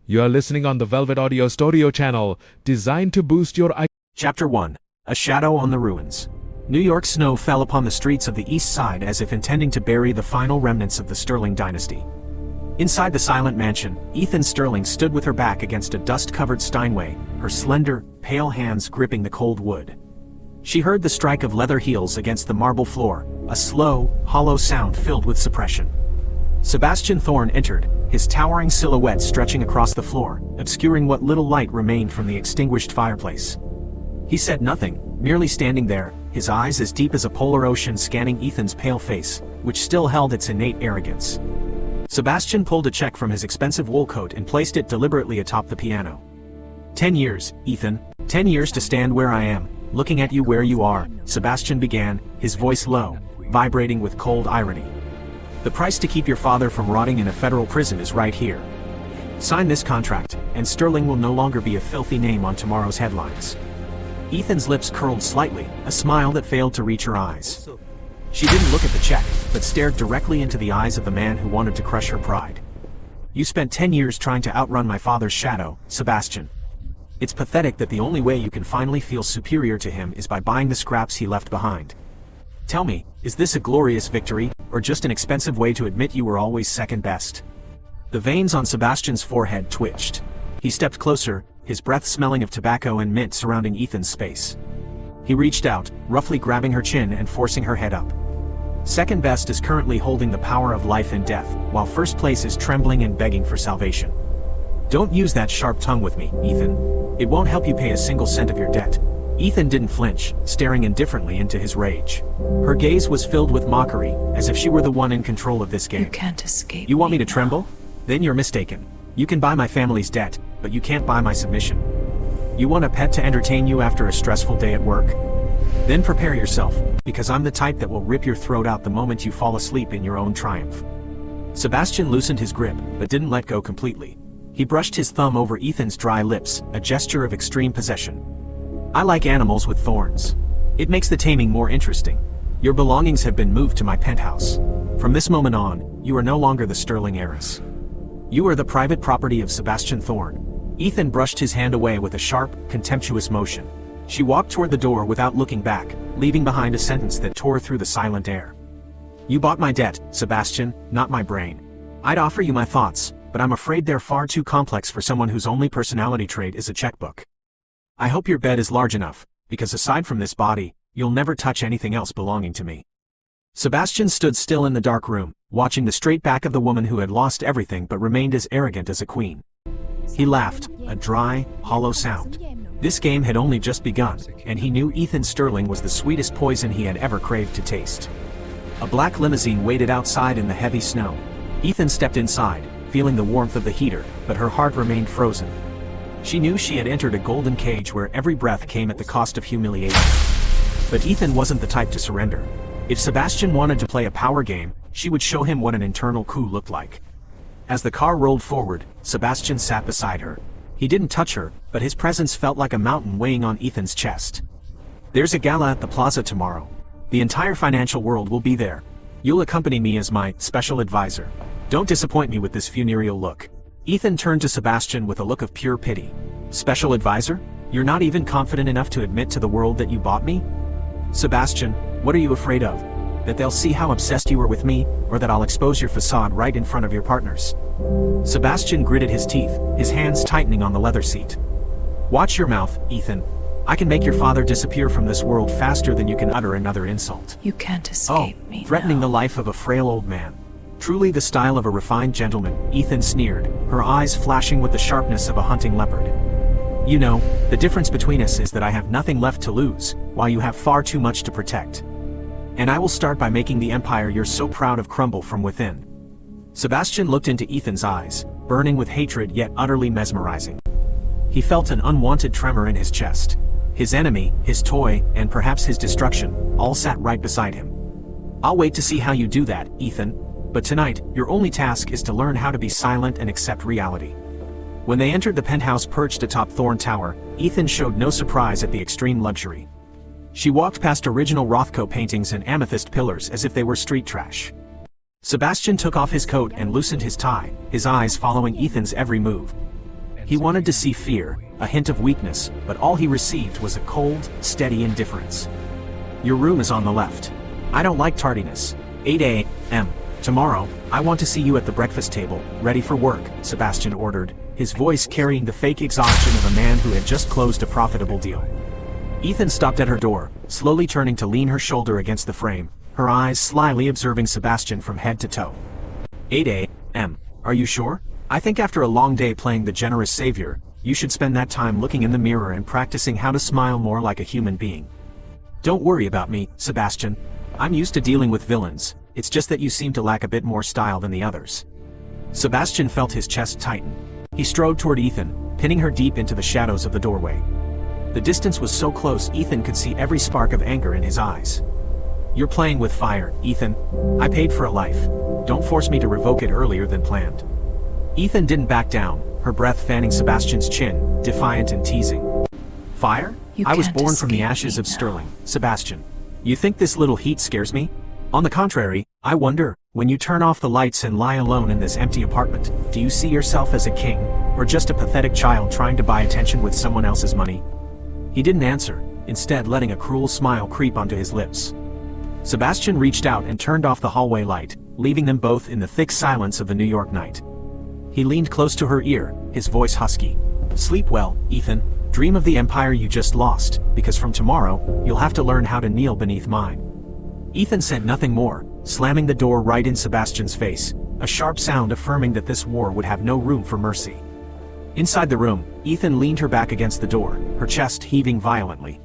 You are listening on the Velvet Audio Studio channel, designed to boost your Chapter 1. A Shadow on the Ruins. New York snow fell upon the streets of the East Side as if intending to bury the final remnants of the Sterling dynasty. Inside the silent mansion, Ethan Sterling stood with her back against a dust-covered Steinway, her slender, pale hands gripping the cold wood. She heard the strike of leather heels against the marble floor, a slow, hollow sound filled with suppression. Sebastian Thorne entered, his towering silhouette stretching across the floor, obscuring what little light remained from the extinguished fireplace. He said nothing, merely standing there, his eyes as deep as a polar ocean scanning Ethan's pale face, which still held its innate arrogance. Sebastian pulled a check from his expensive wool coat and placed it deliberately atop the piano. 10 years, Ethan. 10 years to stand where I am, looking at you where you are, Sebastian began, his voice low, vibrating with cold irony. The price to keep your father from rotting in a federal prison is right here. Sign this contract, and Sterling will no longer be a filthy name on tomorrow's headlines. Ethan's lips curled slightly, a smile that failed to reach her eyes. She didn't look at the check, but stared directly into the eyes of the man who wanted to crush her pride. You spent 10 years trying to outrun my father's shadow, Sebastian. It's pathetic that the only way you can finally feel superior to him is by buying the scraps he left behind. Tell me, is this a glorious victory, or just an expensive way to admit you were always second best? The veins on Sebastian's forehead twitched. He stepped closer, his breath smelling of tobacco and mint surrounding Ethan's space. He reached out, roughly grabbing her chin and forcing her head up. Second best is currently holding the power of life and death, while first place is trembling and begging for salvation. Don't use that sharp tongue with me, Ethan. It won't help you pay a single cent of your debt. Ethan didn't flinch, staring indifferently into his rage. Her gaze was filled with mockery, as if she were the one in control of this game. You can't escape. You want me to now. tremble? Then you're mistaken. You can buy my family's debt, but you can't buy my submission. You want a pet to entertain you after a stressful day at work? Then prepare yourself, because I'm the type that will rip your throat out the moment you fall asleep in your own triumph. Sebastian loosened his grip, but didn't let go completely. He brushed his thumb over Ethan's dry lips, a gesture of extreme possession. I like animals with thorns. It makes the taming more interesting. Your belongings have been moved to my penthouse. From this moment on, you are no longer the Sterling heiress. You are the private property of Sebastian Thorne. Ethan brushed his hand away with a sharp, contemptuous motion. She walked toward the door without looking back, leaving behind a sentence that tore through the silent air. You bought my debt, Sebastian, not my brain. I'd offer you my thoughts, but I'm afraid they're far too complex for someone whose only personality trait is a checkbook. I hope your bed is large enough, because aside from this body, you'll never touch anything else belonging to me. Sebastian stood still in the dark room, watching the straight back of the woman who had lost everything but remained as arrogant as a queen. He laughed, a dry, hollow sound. This game had only just begun, and he knew Ethan Sterling was the sweetest poison he had ever craved to taste. A black limousine waited outside in the heavy snow. Ethan stepped inside, feeling the warmth of the heater, but her heart remained frozen. She knew she had entered a golden cage where every breath came at the cost of humiliation. But Ethan wasn't the type to surrender. If Sebastian wanted to play a power game, she would show him what an internal coup looked like. As the car rolled forward, Sebastian sat beside her. He didn't touch her, but his presence felt like a mountain weighing on Ethan's chest. There's a gala at the plaza tomorrow. The entire financial world will be there. You'll accompany me as my special advisor. Don't disappoint me with this funereal look. Ethan turned to Sebastian with a look of pure pity. Special advisor? You're not even confident enough to admit to the world that you bought me? Sebastian, what are you afraid of? That they'll see how obsessed you are with me, or that I'll expose your facade right in front of your partners? Sebastian gritted his teeth, his hands tightening on the leather seat. Watch your mouth, Ethan. I can make your father disappear from this world faster than you can utter another insult. You can't escape me threatening now. the life of a frail old man. Truly the style of a refined gentleman, Ethan sneered, her eyes flashing with the sharpness of a hunting leopard. You know, the difference between us is that I have nothing left to lose, while you have far too much to protect. And I will start by making the empire you're so proud of crumble from within. Sebastian looked into Ethan's eyes, burning with hatred yet utterly mesmerizing. He felt an unwanted tremor in his chest. His enemy, his toy, and perhaps his destruction, all sat right beside him. I'll wait to see how you do that, Ethan. But tonight, your only task is to learn how to be silent and accept reality. When they entered the penthouse perched atop Thorne Tower, Ethan showed no surprise at the extreme luxury. She walked past original Rothko paintings and amethyst pillars as if they were street trash. Sebastian took off his coat and loosened his tie, his eyes following Ethan's every move. He wanted to see fear, a hint of weakness, but all he received was a cold, steady indifference. Your room is on the left. I don't like tardiness. 8 a.m. Tomorrow, I want to see you at the breakfast table, ready for work, Sebastian ordered, his voice carrying the fake exhaustion of a man who had just closed a profitable deal. Ethan stopped at her door, slowly turning to lean her shoulder against the frame, her eyes slyly observing Sebastian from head to toe. 8 a.m. Are you sure? I think after a long day playing the generous savior, you should spend that time looking in the mirror and practicing how to smile more like a human being. Don't worry about me, Sebastian. I'm used to dealing with villains, it's just that you seem to lack a bit more style than the others. Sebastian felt his chest tighten. He strode toward Ethan, pinning her deep into the shadows of the doorway. The distance was so close Ethan could see every spark of anger in his eyes. You're playing with fire, Ethan. I paid for a life. Don't force me to revoke it earlier than planned. Ethan didn't back down, her breath fanning Sebastian's chin, defiant and teasing. Fire? I was born from the ashes of Sterling, Sebastian. You think this little heat scares me? On the contrary, I wonder, when you turn off the lights and lie alone in this empty apartment, do you see yourself as a king, or just a pathetic child trying to buy attention with someone else's money? He didn't answer, instead letting a cruel smile creep onto his lips. Sebastian reached out and turned off the hallway light, leaving them both in the thick silence of the New York night. He leaned close to her ear, his voice husky. Sleep well, Ethan. Dream of the empire you just lost, because from tomorrow, you'll have to learn how to kneel beneath mine. Ethan said nothing more, slamming the door right in Sebastian's face, a sharp sound affirming that this war would have no room for mercy. Inside the room, Ethan leaned her back against the door, her chest heaving violently.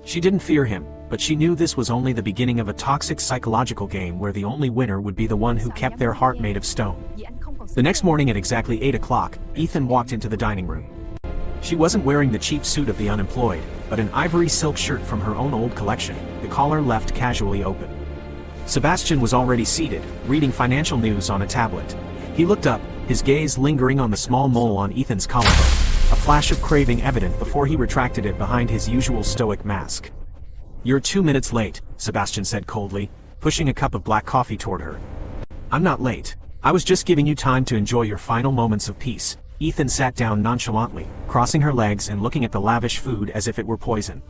She didn't fear him, but she knew this was only the beginning of a toxic psychological game where the only winner would be the one who kept their heart made of stone. The next morning at exactly 8 o'clock, Ethan walked into the dining room. She wasn't wearing the cheap suit of the unemployed, but an ivory silk shirt from her own old collection, the collar left casually open. Sebastian was already seated, reading financial news on a tablet. He looked up, his gaze lingering on the small mole on Ethan's collarbone, a flash of craving evident before he retracted it behind his usual stoic mask. You're 2 minutes late, Sebastian said coldly, pushing a cup of black coffee toward her. I'm not late. I was just giving you time to enjoy your final moments of peace. Ethan sat down nonchalantly, crossing her legs and looking at the lavish food as if it were poison.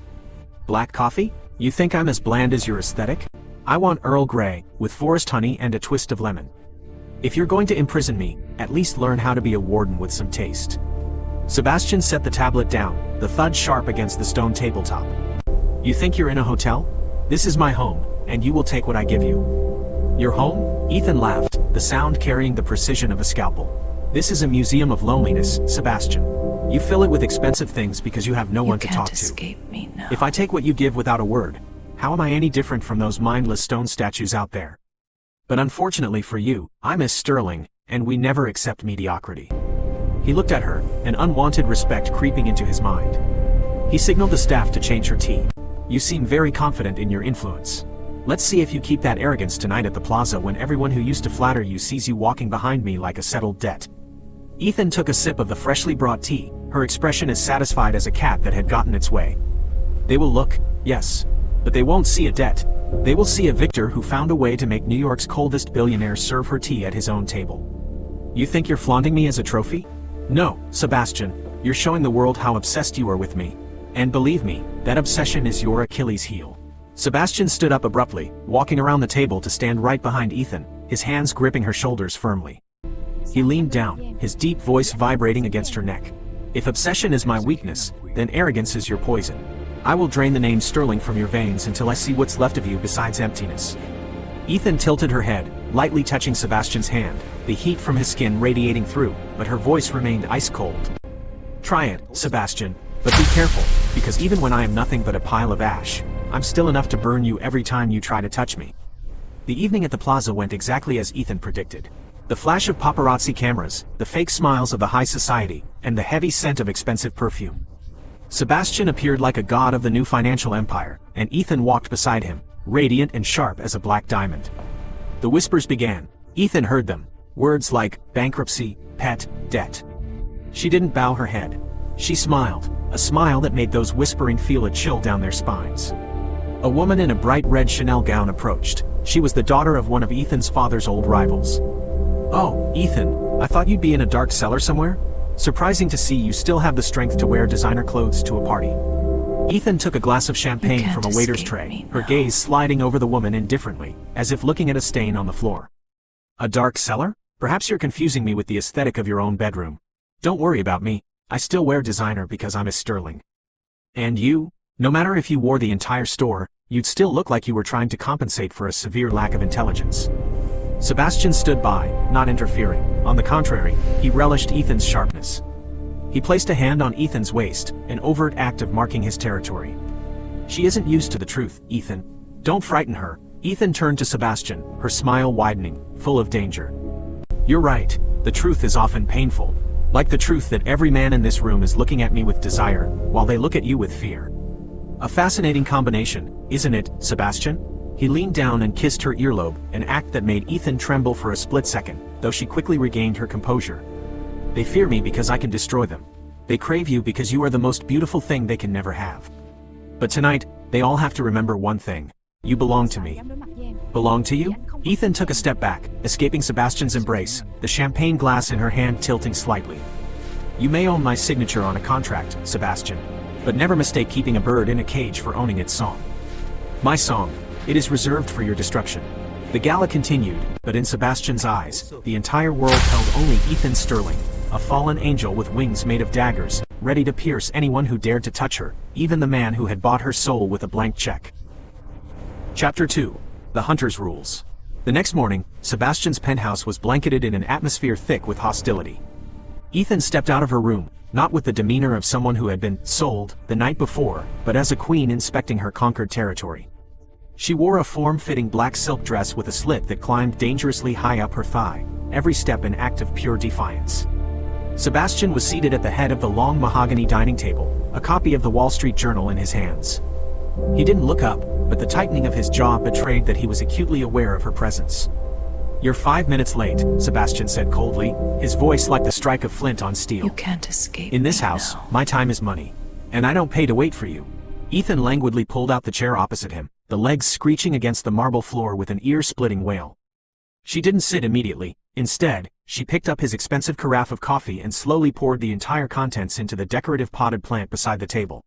Black coffee? You think I'm as bland as your aesthetic? I want Earl Grey, with forest honey and a twist of lemon. If you're going to imprison me, at least learn how to be a warden with some taste. Sebastian set the tablet down, the thud sharp against the stone tabletop. You think you're in a hotel? This is my home, and you will take what I give you. Your home? Ethan laughed, the sound carrying the precision of a scalpel. This is a museum of loneliness, Sebastian. You fill it with expensive things because you have no one to talk to. You can't escape me now. If I take what you give without a word, how am I any different from those mindless stone statues out there? But unfortunately for you, I'm as Sterling, and we never accept mediocrity. He looked at her, an unwanted respect creeping into his mind. He signaled the staff to change her tea. You seem very confident in your influence. Let's see if you keep that arrogance tonight at the plaza when everyone who used to flatter you sees you walking behind me like a settled debt. Ethan took a sip of the freshly brought tea, her expression as satisfied as a cat that had gotten its way. They will look, yes, but they won't see a debt. They will see a victor who found a way to make New York's coldest billionaire serve her tea at his own table. You think you're flaunting me as a trophy? No, Sebastian, you're showing the world how obsessed you are with me. And believe me, that obsession is your Achilles heel. Sebastian stood up abruptly, walking around the table to stand right behind Ethan, his hands gripping her shoulders firmly. He leaned down, his deep voice vibrating against her neck. If obsession is my weakness, then arrogance is your poison. I will drain the name Sterling from your veins until I see what's left of you besides emptiness. Ethan tilted her head, lightly touching Sebastian's hand, the heat from his skin radiating through, but her voice remained ice cold. Try it, Sebastian, but be careful, because even when I am nothing but a pile of ash, I'm still enough to burn you every time you try to touch me. The evening at the plaza went exactly as Ethan predicted. The flash of paparazzi cameras, the fake smiles of the high society, and the heavy scent of expensive perfume. Sebastian appeared like a god of the new financial empire, and Ethan walked beside him, radiant and sharp as a black diamond. The whispers began. Ethan heard them, words like bankruptcy, pet, debt. She didn't bow her head. She smiled, a smile that made those whispering feel a chill down their spines. A woman in a bright red Chanel gown approached. She was the daughter of one of Ethan's father's old rivals. Oh, Ethan, I thought you'd be in a dark cellar somewhere? Surprising to see you still have the strength to wear designer clothes to a party. Ethan took a glass of champagne from a waiter's tray, her gaze sliding over the woman indifferently, as if looking at a stain on the floor. A dark cellar? Perhaps you're confusing me with the aesthetic of your own bedroom. Don't worry about me, I still wear designer because I'm a sterling. And you? No matter if you wore the entire store, you'd still look like you were trying to compensate for a severe lack of intelligence. Sebastian stood by, not interfering. On the contrary, he relished Ethan's sharpness. He placed a hand on Ethan's waist, an overt act of marking his territory. She isn't used to the truth, Ethan. Don't frighten her. Ethan turned to Sebastian, her smile widening, full of danger. You're right, the truth is often painful. Like the truth that every man in this room is looking at me with desire, while they look at you with fear. A fascinating combination, isn't it, Sebastian? He leaned down and kissed her earlobe, an act that made Ethan tremble for a split second, though she quickly regained her composure. They fear me because I can destroy them. They crave you because you are the most beautiful thing they can never have. But tonight, they all have to remember one thing. You belong to me. Belong to you? Ethan took a step back, escaping Sebastian's embrace, the champagne glass in her hand tilting slightly. You may own my signature on a contract, Sebastian, but never mistake keeping a bird in a cage for owning its song. My song. It is reserved for your destruction. The gala continued, but in Sebastian's eyes, the entire world held only Ethan Sterling, a fallen angel with wings made of daggers, ready to pierce anyone who dared to touch her, even the man who had bought her soul with a blank check. Chapter 2. The Hunter's Rules. The next morning, Sebastian's penthouse was blanketed in an atmosphere thick with hostility. Ethan stepped out of her room, not with the demeanor of someone who had been sold the night before, but as a queen inspecting her conquered territory. She wore a form-fitting black silk dress with a slit that climbed dangerously high up her thigh, every step an act of pure defiance. Sebastian was seated at the head of the long mahogany dining table, a copy of the Wall Street Journal in his hands. He didn't look up, but the tightening of his jaw betrayed that he was acutely aware of her presence. You're 5 minutes late, Sebastian said coldly, his voice like the strike of flint on steel. You can't escape In this me house, now. my time is money. And I don't pay to wait for you. Ethan languidly pulled out the chair opposite him, the legs screeching against the marble floor with an ear-splitting wail. She didn't sit immediately. Instead, she picked up his expensive carafe of coffee and slowly poured the entire contents into the decorative potted plant beside the table.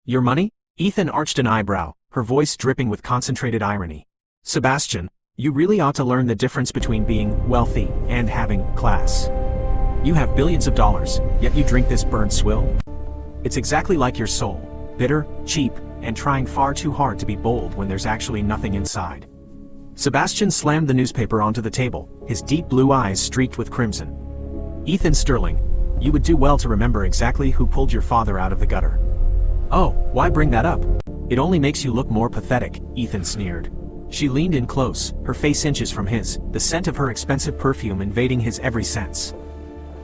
Your money? Ethan arched an eyebrow, her voice dripping with concentrated irony. Sebastian, you really ought to learn the difference between being wealthy and having class. You have billions of dollars, yet you drink this burnt swill? It's exactly like your soul, bitter, cheap, and trying far too hard to be bold when there's actually nothing inside. Sebastian slammed the newspaper onto the table, his deep blue eyes streaked with crimson. Ethan Sterling, you would do well to remember exactly who pulled your father out of the gutter. Oh, why bring that up? It only makes you look more pathetic, Ethan sneered. She leaned in close, her face inches from his, the scent of her expensive perfume invading his every sense.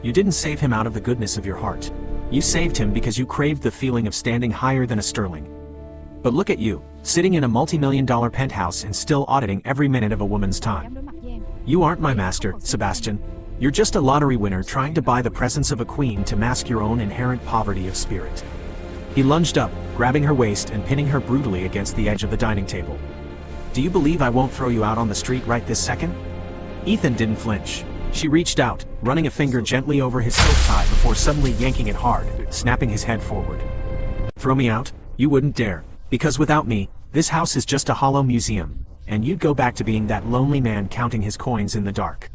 You didn't save him out of the goodness of your heart. You saved him because you craved the feeling of standing higher than a sterling. But look at you, sitting in a multi-million-dollar penthouse and still auditing every minute of a woman's time. You aren't my master, Sebastian. You're just a lottery winner trying to buy the presence of a queen to mask your own inherent poverty of spirit. He lunged up, grabbing her waist and pinning her brutally against the edge of the dining table. Do you believe I won't throw you out on the street right this second? Ethan didn't flinch. She reached out, running a finger gently over his silk tie before suddenly yanking it hard, snapping his head forward. Throw me out? You wouldn't dare. Because without me, this house is just a hollow museum, and you'd go back to being that lonely man counting his coins in the dark.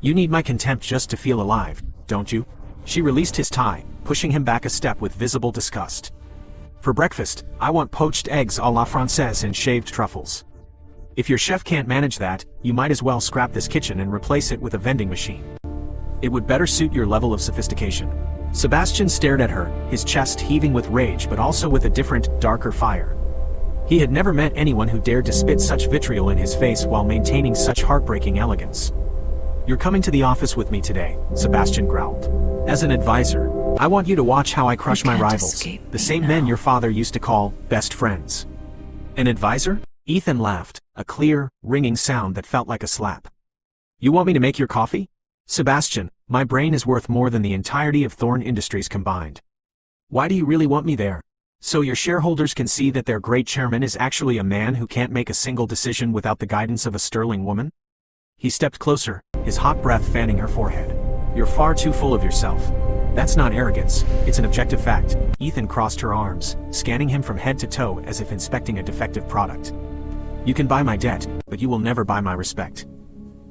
You need my contempt just to feel alive, don't you? She released his tie, pushing him back a step with visible disgust. For breakfast, I want poached eggs à la Française and shaved truffles. If your chef can't manage that, you might as well scrap this kitchen and replace it with a vending machine. It would better suit your level of sophistication. Sebastian stared at her, his chest heaving with rage but also with a different, darker fire. He had never met anyone who dared to spit such vitriol in his face while maintaining such heartbreaking elegance. You're coming to the office with me today, Sebastian growled. As an advisor, I want you to watch how I crush my rivals, the same men your father used to call best friends. An advisor? Ethan laughed, a clear, ringing sound that felt like a slap. You want me to make your coffee? Sebastian, my brain is worth more than the entirety of Thorne Industries combined. Why do you really want me there? So your shareholders can see that their great chairman is actually a man who can't make a single decision without the guidance of a sterling woman? He stepped closer, his hot breath fanning her forehead. You're far too full of yourself. That's not arrogance, it's an objective fact. Ethan crossed her arms, scanning him from head to toe as if inspecting a defective product. You can buy my debt, but you will never buy my respect.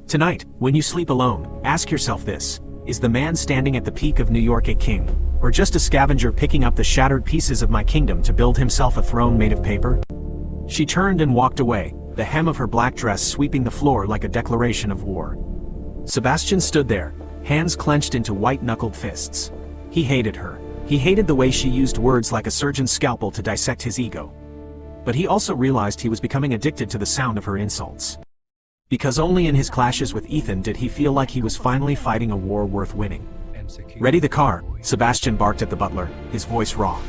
Tonight, when you sleep alone, ask yourself this: is the man standing at the peak of New York a king, or just a scavenger picking up the shattered pieces of my kingdom to build himself a throne made of paper? She turned and walked away, the hem of her black dress sweeping the floor like a declaration of war. Sebastian stood there, hands clenched into white-knuckled fists. He hated her. He hated the way she used words like a surgeon's scalpel to dissect his ego. But he also realized he was becoming addicted to the sound of her insults. Because only in his clashes with Ethan did he feel like he was finally fighting a war worth winning. "Ready the car," Sebastian barked at the butler, his voice raw.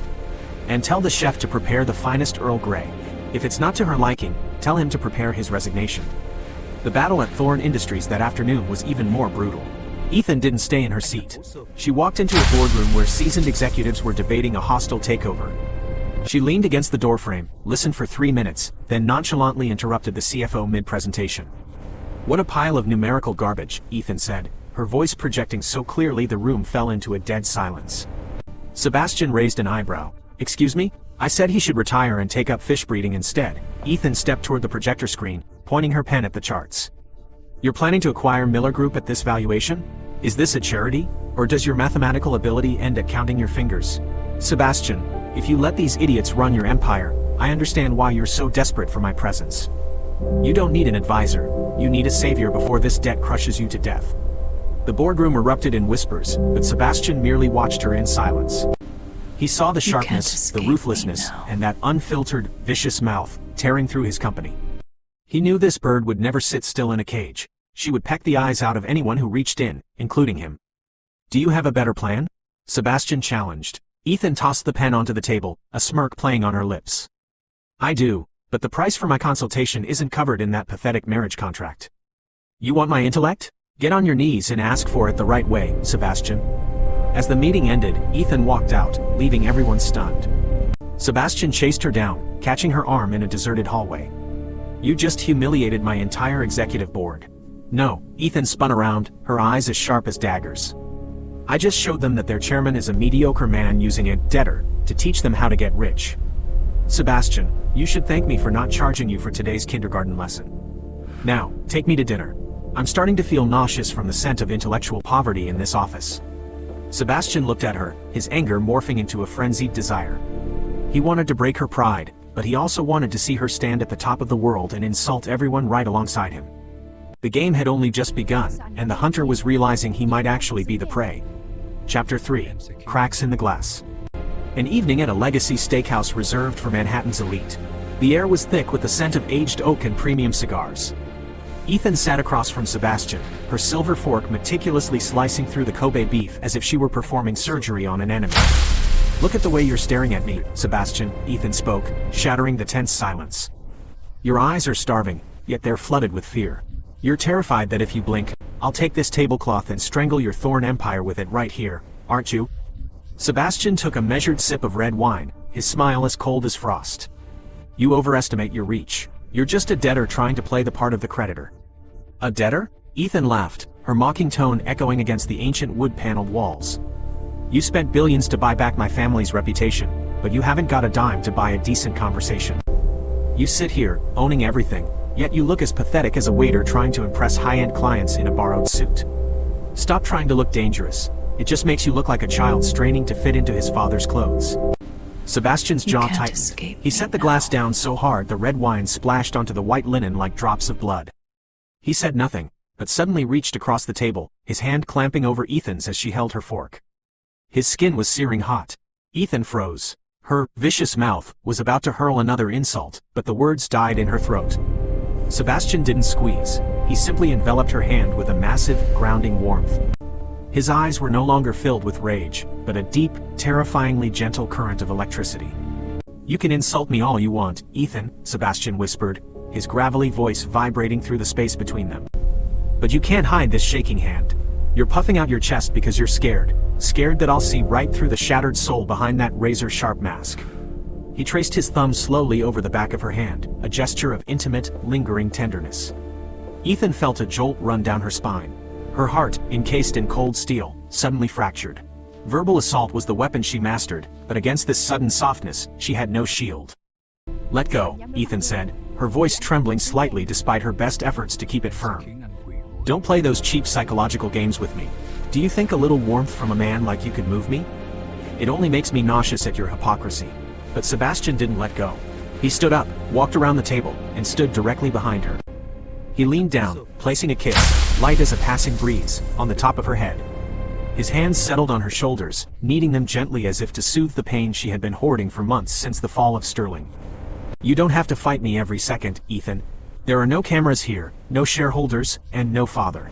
"And tell the chef to prepare the finest Earl Grey. If it's not to her liking, tell him to prepare his resignation." The battle at Thorne Industries that afternoon was even more brutal. Ethan didn't stay in her seat. She walked into a boardroom where seasoned executives were debating a hostile takeover. She leaned against the doorframe, listened for 3 minutes, then nonchalantly interrupted the CFO mid-presentation. "What a pile of numerical garbage," Ethan said, her voice projecting so clearly the room fell into a dead silence. Sebastian raised an eyebrow. "Excuse me? I said he should retire and take up fish breeding instead." Ethan stepped toward the projector screen, pointing her pen at the charts. "You're planning to acquire Miller Group at this valuation? Is this a charity? Or does your mathematical ability end at counting your fingers? Sebastian, if you let these idiots run your empire, I understand why you're so desperate for my presence. You don't need an advisor, you need a savior before this debt crushes you to death." The boardroom erupted in whispers, but Sebastian merely watched her in silence. He saw the sharpness, the ruthlessness, and that unfiltered, vicious mouth, tearing through his company. He knew this bird would never sit still in a cage. She would peck the eyes out of anyone who reached in, including him. "Do you have a better plan?" Sebastian challenged. Ethan tossed the pen onto the table, a smirk playing on her lips. "I do, but the price for my consultation isn't covered in that pathetic marriage contract." "You want my intellect? Get on your knees and ask for it the right way, Sebastian." As the meeting ended, Ethan walked out, leaving everyone stunned. Sebastian chased her down, catching her arm in a deserted hallway. "You just humiliated my entire executive board." "No," Ethan spun around, her eyes as sharp as daggers. "I just showed them that their chairman is a mediocre man using a debtor to teach them how to get rich. Sebastian, you should thank me for not charging you for today's kindergarten lesson. Now, take me to dinner. I'm starting to feel nauseous from the scent of intellectual poverty in this office." Sebastian looked at her, his anger morphing into a frenzied desire. He wanted to break her pride, but he also wanted to see her stand at the top of the world and insult everyone right alongside him. The game had only just begun, and the hunter was realizing he might actually be the prey. Chapter 3: Cracks in the Glass. An evening at a legacy steakhouse reserved for Manhattan's elite. The air was thick with the scent of aged oak and premium cigars. Ethan sat across from Sebastian, her silver fork meticulously slicing through the Kobe beef as if she were performing surgery on an enemy. "Look at the way you're staring at me, Sebastian," Ethan spoke, shattering the tense silence. "Your eyes are starving, yet they're flooded with fear. You're terrified that if you blink, I'll take this tablecloth and strangle your Thorne empire with it right here, aren't you?" Sebastian took a measured sip of red wine, his smile as cold as frost. "You overestimate your reach. You're just a debtor trying to play the part of the creditor." "A debtor?" Ethan laughed, her mocking tone echoing against the ancient wood-paneled walls. "You spent billions to buy back my family's reputation, but you haven't got a dime to buy a decent conversation. You sit here, owning everything, yet you look as pathetic as a waiter trying to impress high-end clients in a borrowed suit. Stop trying to look dangerous. It just makes you look like a child straining to fit into his father's clothes." Sebastian's jaw tightened. He set the glass down so hard the red wine splashed onto the white linen like drops of blood. He said nothing, but suddenly reached across the table, his hand clamping over Ethan's as she held her fork. His skin was searing hot. Ethan froze. Her vicious mouth was about to hurl another insult, but the words died in her throat. Sebastian didn't squeeze. He simply enveloped her hand with a massive, grounding warmth. His eyes were no longer filled with rage, but a deep, terrifyingly gentle current of electricity. "You can insult me all you want, Ethan," Sebastian whispered, his gravelly voice vibrating through the space between them. "But you can't hide this shaking hand. You're puffing out your chest because you're scared that I'll see right through the shattered soul behind that razor-sharp mask." He traced his thumb slowly over the back of her hand, a gesture of intimate, lingering tenderness. Ethan felt a jolt run down her spine. Her heart, encased in cold steel, suddenly fractured. Verbal assault was the weapon she mastered, but against this sudden softness, she had no shield. "Let go," Ethan said, her voice trembling slightly despite her best efforts to keep it firm. "Don't play those cheap psychological games with me. Do you think a little warmth from a man like you could move me? It only makes me nauseous at your hypocrisy." But Sebastian didn't let go. He stood up, walked around the table, and stood directly behind her. He leaned down, placing a kiss, light as a passing breeze, on the top of her head. His hands settled on her shoulders, kneading them gently as if to soothe the pain she had been hoarding for months since the fall of Sterling. "You don't have to fight me every second, Ethan. There are no cameras here, no shareholders, and no father.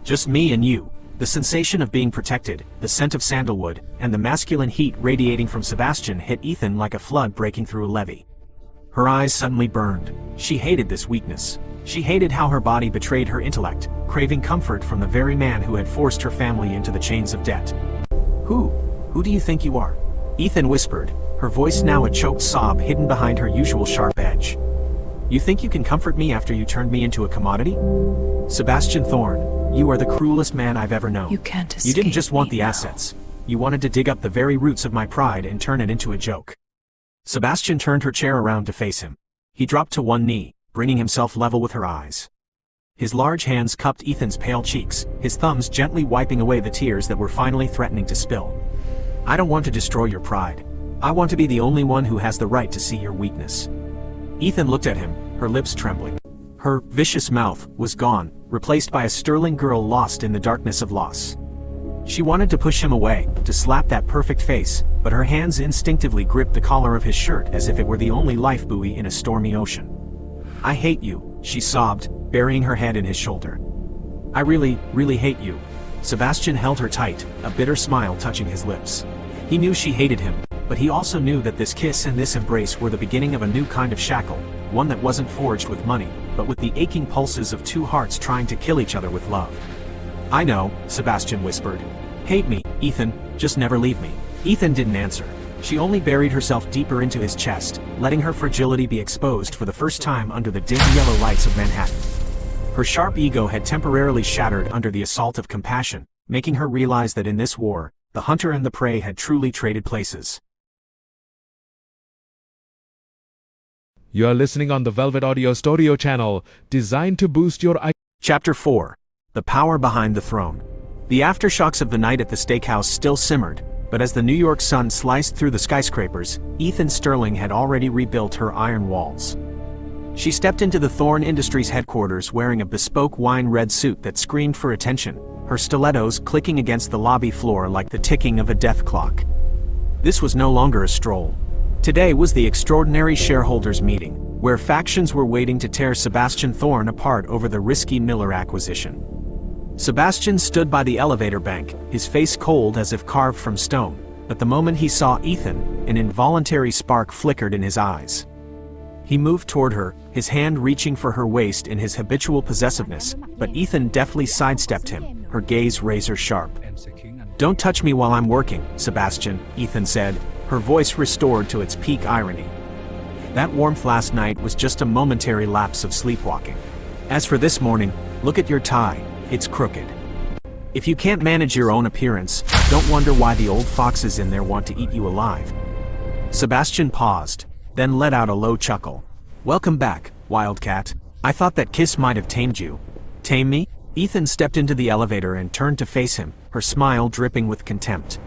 Just me and you." The sensation of being protected, the scent of sandalwood, and the masculine heat radiating from Sebastian hit Ethan like a flood breaking through a levee. Her eyes suddenly burned. She hated this weakness. She hated how her body betrayed her intellect, craving comfort from the very man who had forced her family into the chains of debt. Who do you think you are?" Ethan whispered, her voice now a choked sob hidden behind her usual sharp edge. "You think you can comfort me after you turned me into a commodity? Sebastian Thorne, you are the cruelest man I've ever known. You can't escape. You didn't just want the me now. assets. You wanted to dig up the very roots of my pride and turn it into a joke." Sebastian turned her chair around to face him. He dropped to one knee, bringing himself level with her eyes. His large hands cupped Ethan's pale cheeks, his thumbs gently wiping away the tears that were finally threatening to spill. "I don't want to destroy your pride. I want to be the only one who has the right to see your weakness." Ethan looked at him, her lips trembling. Her vicious mouth was gone, replaced by a sterling girl lost in the darkness of loss. She wanted to push him away, to slap that perfect face, but her hands instinctively gripped the collar of his shirt as if it were the only life buoy in a stormy ocean. "I hate you," she sobbed, burying her head in his shoulder. "I really, really hate you." Sebastian held her tight, a bitter smile touching his lips. He knew she hated him, but he also knew that this kiss and this embrace were the beginning of a new kind of shackle, one that wasn't forged with money, but with the aching pulses of two hearts trying to kill each other with love. "I know," Sebastian whispered. "Hate me, Ethan, just never leave me." Ethan didn't answer. She only buried herself deeper into his chest, letting her fragility be exposed for the first time under the dim yellow lights of Manhattan. Her sharp ego had temporarily shattered under the assault of compassion, making her realize that in this war, the hunter and the prey had truly traded places. You are listening on the Velvet Audio Studio channel, designed to boost your Chapter 4. The Power Behind the Throne. The aftershocks of the night at the steakhouse still simmered, but as the New York sun sliced through the skyscrapers, Ethan Sterling had already rebuilt her iron walls. She stepped into the Thorne Industries headquarters wearing a bespoke wine-red suit that screamed for attention, her stilettos clicking against the lobby floor like the ticking of a death clock. This was no longer a stroll. Today was the extraordinary shareholders' meeting, where factions were waiting to tear Sebastian Thorne apart over the risky Miller acquisition. Sebastian stood by the elevator bank, his face cold as if carved from stone, but the moment he saw Ethan, an involuntary spark flickered in his eyes. He moved toward her, his hand reaching for her waist in his habitual possessiveness, but Ethan deftly sidestepped him, her gaze razor-sharp. "Don't touch me while I'm working, Sebastian," Ethan said, her voice restored to its peak irony. That warmth last night was just a momentary lapse of sleepwalking. As for this morning, look at your tie, it's crooked. If you can't manage your own appearance, don't wonder why the old foxes in there want to eat you alive. Sebastian paused, then let out a low chuckle. "Welcome back, Wildcat. I thought that kiss might have tamed you." "Tame me?" Ethan stepped into the elevator and turned to face him, her smile dripping with contempt.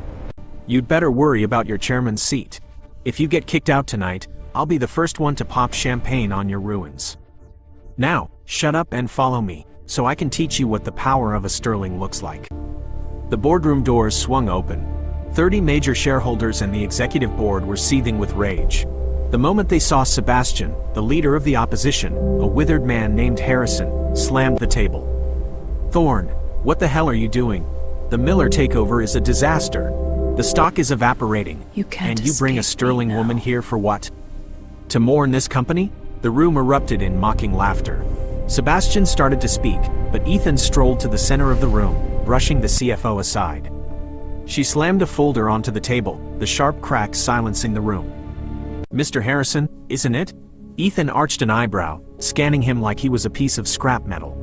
"You'd better worry about your chairman's seat. If you get kicked out tonight, I'll be the first one to pop champagne on your ruins. Now, shut up and follow me, so I can teach you what the power of a sterling looks like." The boardroom doors swung open. 30 major shareholders and the executive board were seething with rage. The moment they saw Sebastian, the leader of the opposition, a withered man named Harrison, slammed the table. "Thorne, what the hell are you doing? The Miller takeover is a disaster. The stock is evaporating, You can't and you bring a escape sterling me woman now. here for what? To mourn this company?" The room erupted in mocking laughter. Sebastian started to speak, but Ethan strolled to the center of the room, brushing the CFO aside. She slammed a folder onto the table, the sharp crack silencing the room. "Mr. Harrison, isn't it?" Ethan arched an eyebrow, scanning him like he was a piece of scrap metal.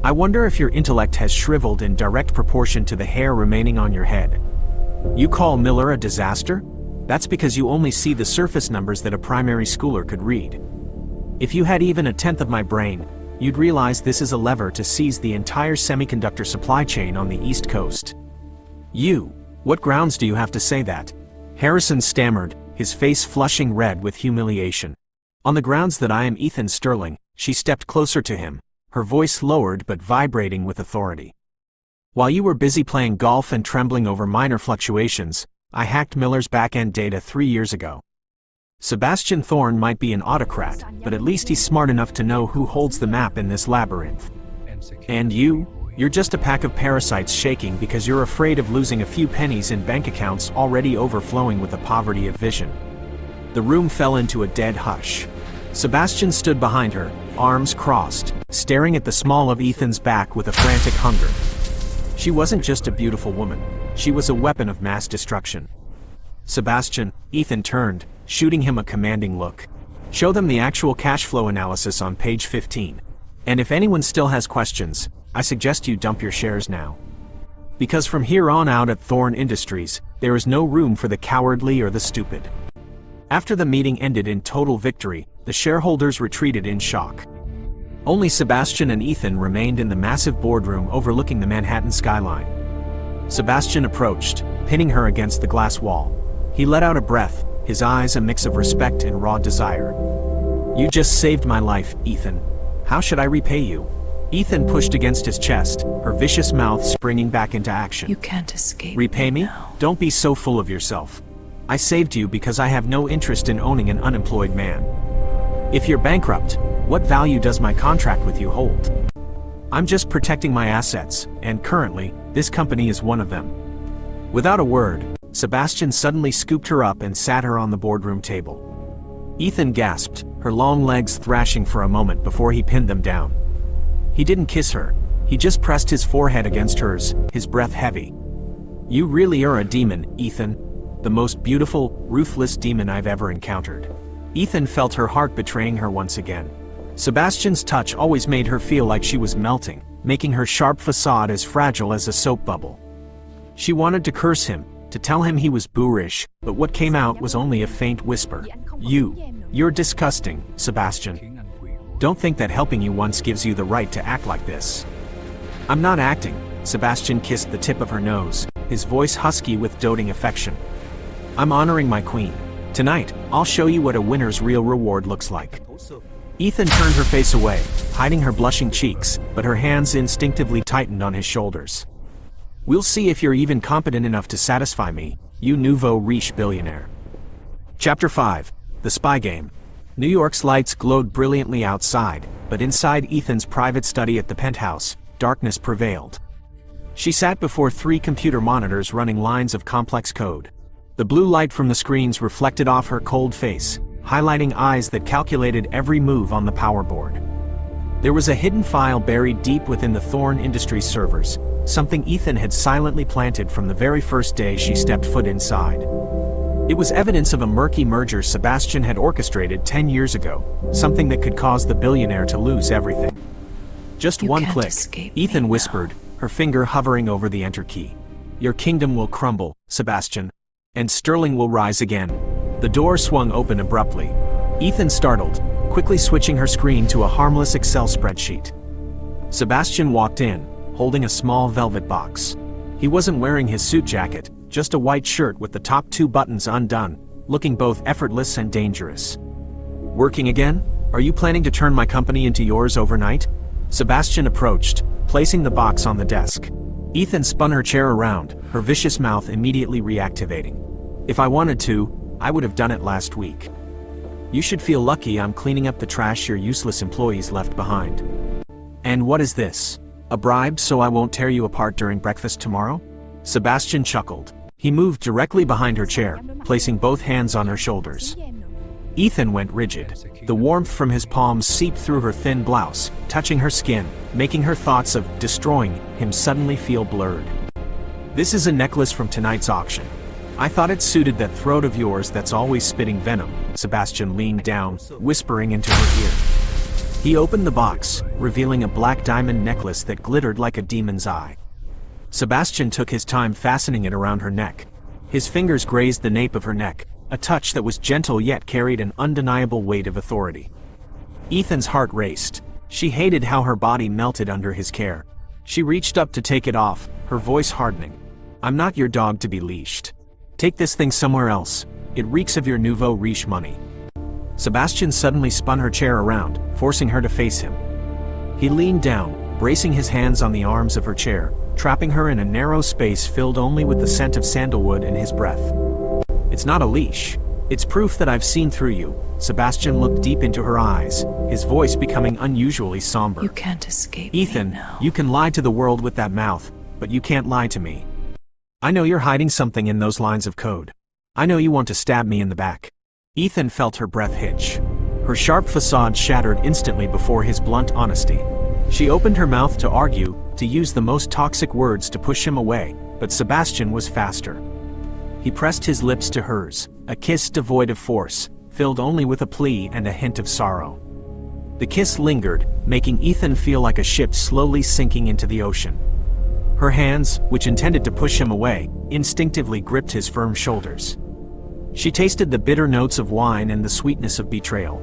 "I wonder if your intellect has shriveled in direct proportion to the hair remaining on your head." You call Miller a disaster? That's because you only see the surface numbers that a primary schooler could read. If you had even a tenth of my brain, you'd realize this is a lever to seize the entire semiconductor supply chain on the East Coast. What grounds do you have to say that? Harrison stammered, his face flushing red with humiliation. On the grounds that I am Ethan Sterling, she stepped closer to him, her voice lowered but vibrating with authority. While you were busy playing golf and trembling over minor fluctuations, I hacked Miller's back-end data 3 years ago. Sebastian Thorne might be an autocrat, but at least he's smart enough to know who holds the map in this labyrinth. And you're just a pack of parasites shaking because you're afraid of losing a few pennies in bank accounts already overflowing with the poverty of vision. The room fell into a dead hush. Sebastian stood behind her, arms crossed, staring at the small of Ethan's back with a frantic hunger. She wasn't just a beautiful woman, she was a weapon of mass destruction. Sebastian, Ethan turned, shooting him a commanding look. Show them the actual cash flow analysis on page 15. And if anyone still has questions, I suggest you dump your shares now. Because from here on out at Thorne Industries, there is no room for the cowardly or the stupid. After the meeting ended in total victory, the shareholders retreated in shock. Only Sebastian and Ethan remained in the massive boardroom overlooking the Manhattan skyline. Sebastian approached, pinning her against the glass wall. He let out a breath, his eyes a mix of respect and raw desire. You just saved my life, Ethan. How should I repay you? Ethan pushed against his chest, her vicious mouth springing back into action. You can't escape. Repay me? Now. Don't be so full of yourself. I saved you because I have no interest in owning an unemployed man. If you're bankrupt, what value does my contract with you hold? I'm just protecting my assets, and currently, this company is one of them. Without a word, Sebastian suddenly scooped her up and sat her on the boardroom table. Ethan gasped, her long legs thrashing for a moment before he pinned them down. He didn't kiss her, he just pressed his forehead against hers, his breath heavy. You really are a demon, Ethan. The most beautiful, ruthless demon I've ever encountered. Ethan felt her heart betraying her once again. Sebastian's touch always made her feel like she was melting, making her sharp facade as fragile as a soap bubble. She wanted to curse him, to tell him he was boorish, but what came out was only a faint whisper. You're disgusting, Sebastian. Don't think that helping you once gives you the right to act like this. I'm not acting. Sebastian kissed the tip of her nose, his voice husky with doting affection. I'm honoring my queen. Tonight, I'll show you what a winner's real reward looks like. Ethan turned her face away, hiding her blushing cheeks, but her hands instinctively tightened on his shoulders. We'll see if you're even competent enough to satisfy me, you nouveau riche billionaire. Chapter 5. The Spy Game. New York's lights glowed brilliantly outside, but inside Ethan's private study at the penthouse, darkness prevailed. She sat before 3 computer monitors running lines of complex code. The blue light from the screens reflected off her cold face, highlighting eyes that calculated every move on the power board. There was a hidden file buried deep within the Thorne Industries servers, something Ethan had silently planted from the very first day she stepped foot inside. It was evidence of a murky merger Sebastian had orchestrated 10 years ago, something that could cause the billionaire to lose everything. Just You one can't click, escape Ethan me whispered, her finger hovering over the enter key. Your kingdom will crumble, Sebastian. And Sterling will rise again. The door swung open abruptly. Ethan startled, quickly switching her screen to a harmless Excel spreadsheet. Sebastian walked in, holding a small velvet box. He wasn't wearing his suit jacket, just a white shirt with the top 2 buttons undone, looking both effortless and dangerous. Working again? Are you planning to turn my company into yours overnight? Sebastian approached, placing the box on the desk. Ethan spun her chair around, her vicious mouth immediately reactivating. If I wanted to, I would have done it last week. You should feel lucky I'm cleaning up the trash your useless employees left behind. And what is this? A bribe so I won't tear you apart during breakfast tomorrow? Sebastian chuckled. He moved directly behind her chair, placing both hands on her shoulders. Ethan went rigid. The warmth from his palms seeped through her thin blouse, touching her skin, making her thoughts of destroying him suddenly feel blurred. This is a necklace from tonight's auction. I thought it suited that throat of yours that's always spitting venom. Sebastian leaned down, whispering into her ear. He opened the box, revealing a black diamond necklace that glittered like a demon's eye. Sebastian took his time fastening it around her neck. His fingers grazed the nape of her neck, a touch that was gentle yet carried an undeniable weight of authority. Ethan's heart raced. She hated how her body melted under his care. She reached up to take it off, her voice hardening. "I'm not your dog to be leashed. Take this thing somewhere else. It reeks of your nouveau riche money." Sebastian suddenly spun her chair around, forcing her to face him. He leaned down, bracing his hands on the arms of her chair, trapping her in a narrow space filled only with the scent of sandalwood and his breath. "It's not a leash. It's proof that I've seen through you." Sebastian looked deep into her eyes, his voice becoming unusually somber. You can't escape "Ethan, me now. you can lie to the world with that mouth, but you can't lie to me. I know you're hiding something in those lines of code. I know you want to stab me in the back." Ethan felt her breath hitch. Her sharp facade shattered instantly before his blunt honesty. She opened her mouth to argue, to use the most toxic words to push him away, but Sebastian was faster. He pressed his lips to hers, a kiss devoid of force, filled only with a plea and a hint of sorrow. The kiss lingered, making Ethan feel like a ship slowly sinking into the ocean. Her hands, which intended to push him away, instinctively gripped his firm shoulders. She tasted the bitter notes of wine and the sweetness of betrayal.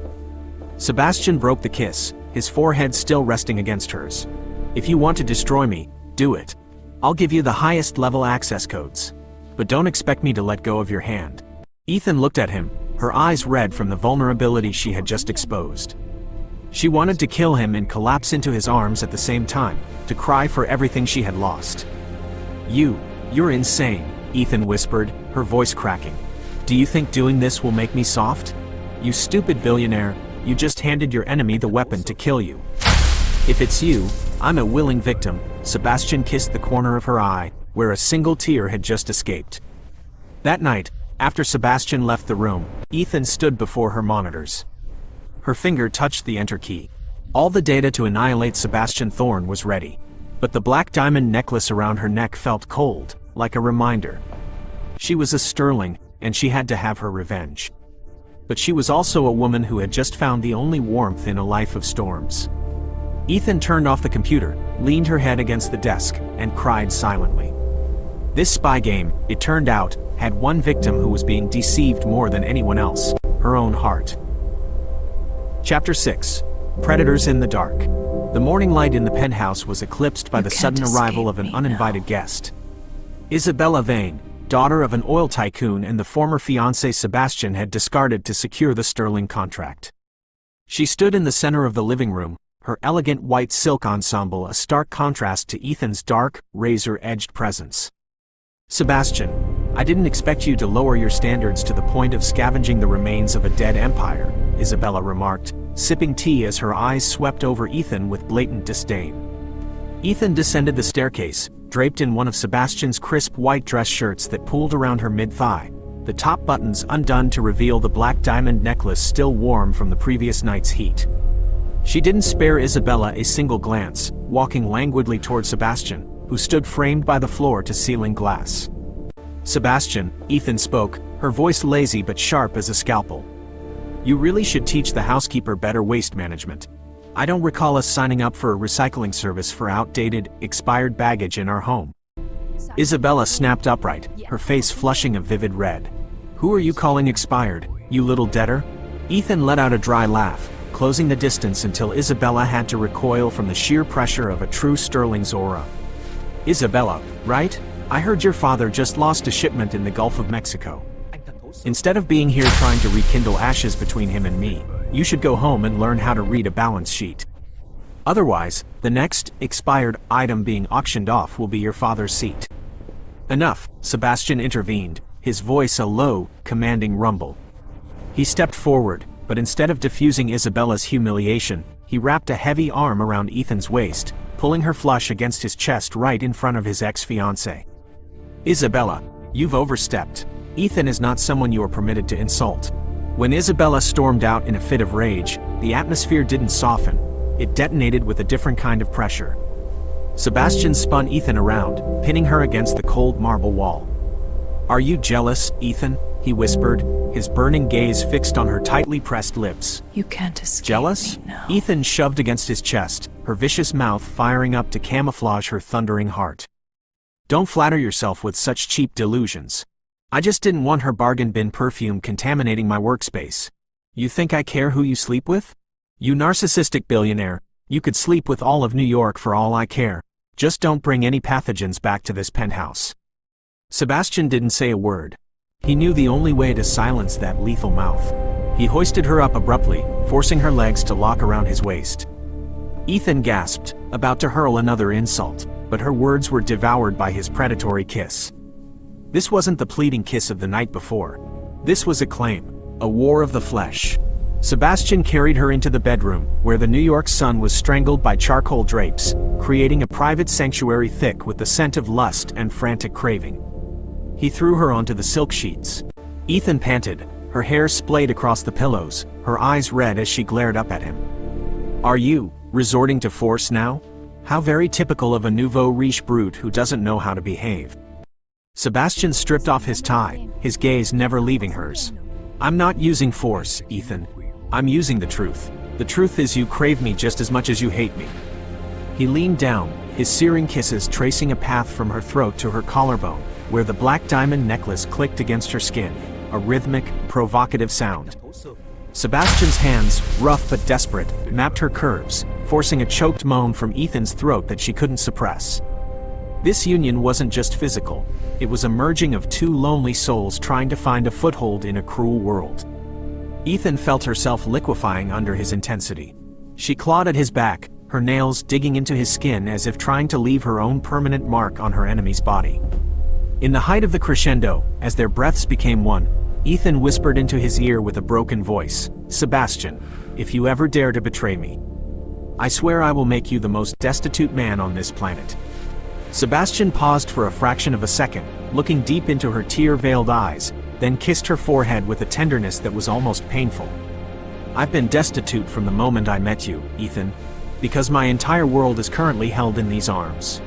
Sebastian broke the kiss, his forehead still resting against hers. "If you want to destroy me, do it. I'll give you the highest level access codes. But don't expect me to let go of your hand." Ethan looked at him, her eyes red from the vulnerability she had just exposed. She wanted to kill him and collapse into his arms at the same time, to cry for everything she had lost. You're insane," Ethan whispered, her voice cracking. "Do you think doing this will make me soft? You stupid billionaire, you just handed your enemy the weapon to kill you. If it's you, I'm a willing victim." Sebastian kissed the corner of her eye, where a single tear had just escaped. That night, after Sebastian left the room, Ethan stood before her monitors. Her finger touched the enter key. All the data to annihilate Sebastian Thorne was ready. But the black diamond necklace around her neck felt cold, like a reminder. She was a sterling, and she had to have her revenge. But she was also a woman who had just found the only warmth in a life of storms. Ethan turned off the computer, leaned her head against the desk, and cried silently. This spy game, it turned out, had one victim who was being deceived more than anyone else, her own heart. Chapter 6. Predators in the Dark. The morning light in the penthouse was eclipsed by the sudden arrival of an uninvited guest. Isabella Vane, daughter of an oil tycoon and the former fiancé Sebastian had discarded to secure the sterling contract. She stood in the center of the living room, her elegant white silk ensemble a stark contrast to Ethan's dark, razor-edged presence. "Sebastian, I didn't expect you to lower your standards to the point of scavenging the remains of a dead empire," Isabella remarked, sipping tea as her eyes swept over Ethan with blatant disdain. Ethan descended the staircase, draped in one of Sebastian's crisp white dress shirts that pooled around her mid-thigh, the top buttons undone to reveal the black diamond necklace still warm from the previous night's heat. She didn't spare Isabella a single glance, walking languidly toward Sebastian, who stood framed by the floor-to-ceiling glass. "Sebastian," Ethan spoke, her voice lazy but sharp as a scalpel. "You really should teach the housekeeper better waste management. I don't recall us signing up for a recycling service for outdated, expired baggage in our home." Isabella snapped upright, her face flushing a vivid red. "Who are you calling expired, you little debtor?" Ethan let out a dry laugh, closing the distance until Isabella had to recoil from the sheer pressure of a true sterling's aura. "Isabella, right? I heard your father just lost a shipment in the Gulf of Mexico. Instead of being here trying to rekindle ashes between him and me, you should go home and learn how to read a balance sheet. Otherwise, the next expired item being auctioned off will be your father's seat." "Enough," Sebastian intervened, his voice a low, commanding rumble. He stepped forward, but instead of diffusing Isabella's humiliation, he wrapped a heavy arm around Ethan's waist, pulling her flush against his chest right in front of his ex-fiancée. "Isabella, you've overstepped. Ethan is not someone you are permitted to insult." When Isabella stormed out in a fit of rage, the atmosphere didn't soften, it detonated with a different kind of pressure. Sebastian spun Ethan around, pinning her against the cold marble wall. "Are you jealous, Ethan?" he whispered, his burning gaze fixed on her tightly pressed lips. You can't escape "Jealous?" me now. Ethan shoved against his chest, her vicious mouth firing up to camouflage her thundering heart. "Don't flatter yourself with such cheap delusions. I just didn't want her bargain bin perfume contaminating my workspace. You think I care who you sleep with? You narcissistic billionaire, you could sleep with all of New York for all I care. Just don't bring any pathogens back to this penthouse. Sebastian didn't say a word. He knew the only way to silence that lethal mouth. He hoisted her up abruptly, forcing her legs to lock around his waist. Ethan gasped, about to hurl another insult, but her words were devoured by his predatory kiss. This wasn't the pleading kiss of the night before. This was a claim, a war of the flesh. Sebastian carried her into the bedroom, where the New York sun was strangled by charcoal drapes, creating a private sanctuary thick with the scent of lust and frantic craving. He threw her onto the silk sheets. Ethan panted, her hair splayed across the pillows, her eyes red as she glared up at him. Are you resorting to force now? How very typical of a nouveau riche brute who doesn't know how to behave. Sebastian stripped off his tie, his gaze never leaving hers. I'm not using force, Ethan. I'm using the truth. The truth is you crave me just as much as you hate me. He leaned down, his searing kisses tracing a path from her throat to her collarbone, where the black diamond necklace clicked against her skin, a rhythmic, provocative sound. Sebastian's hands, rough but desperate, mapped her curves, forcing a choked moan from Ethan's throat that she couldn't suppress. This union wasn't just physical, it was a merging of two lonely souls trying to find a foothold in a cruel world. Ethan felt herself liquefying under his intensity. She clawed at his back, her nails digging into his skin as if trying to leave her own permanent mark on her enemy's body. In the height of the crescendo, as their breaths became one, Ethan whispered into his ear with a broken voice, Sebastian, if you ever dare to betray me, I swear I will make you the most destitute man on this planet. Sebastian paused for a fraction of a second, looking deep into her tear-veiled eyes, then kissed her forehead with a tenderness that was almost painful. I've been destitute from the moment I met you, Ethan, because my entire world is currently held in these arms.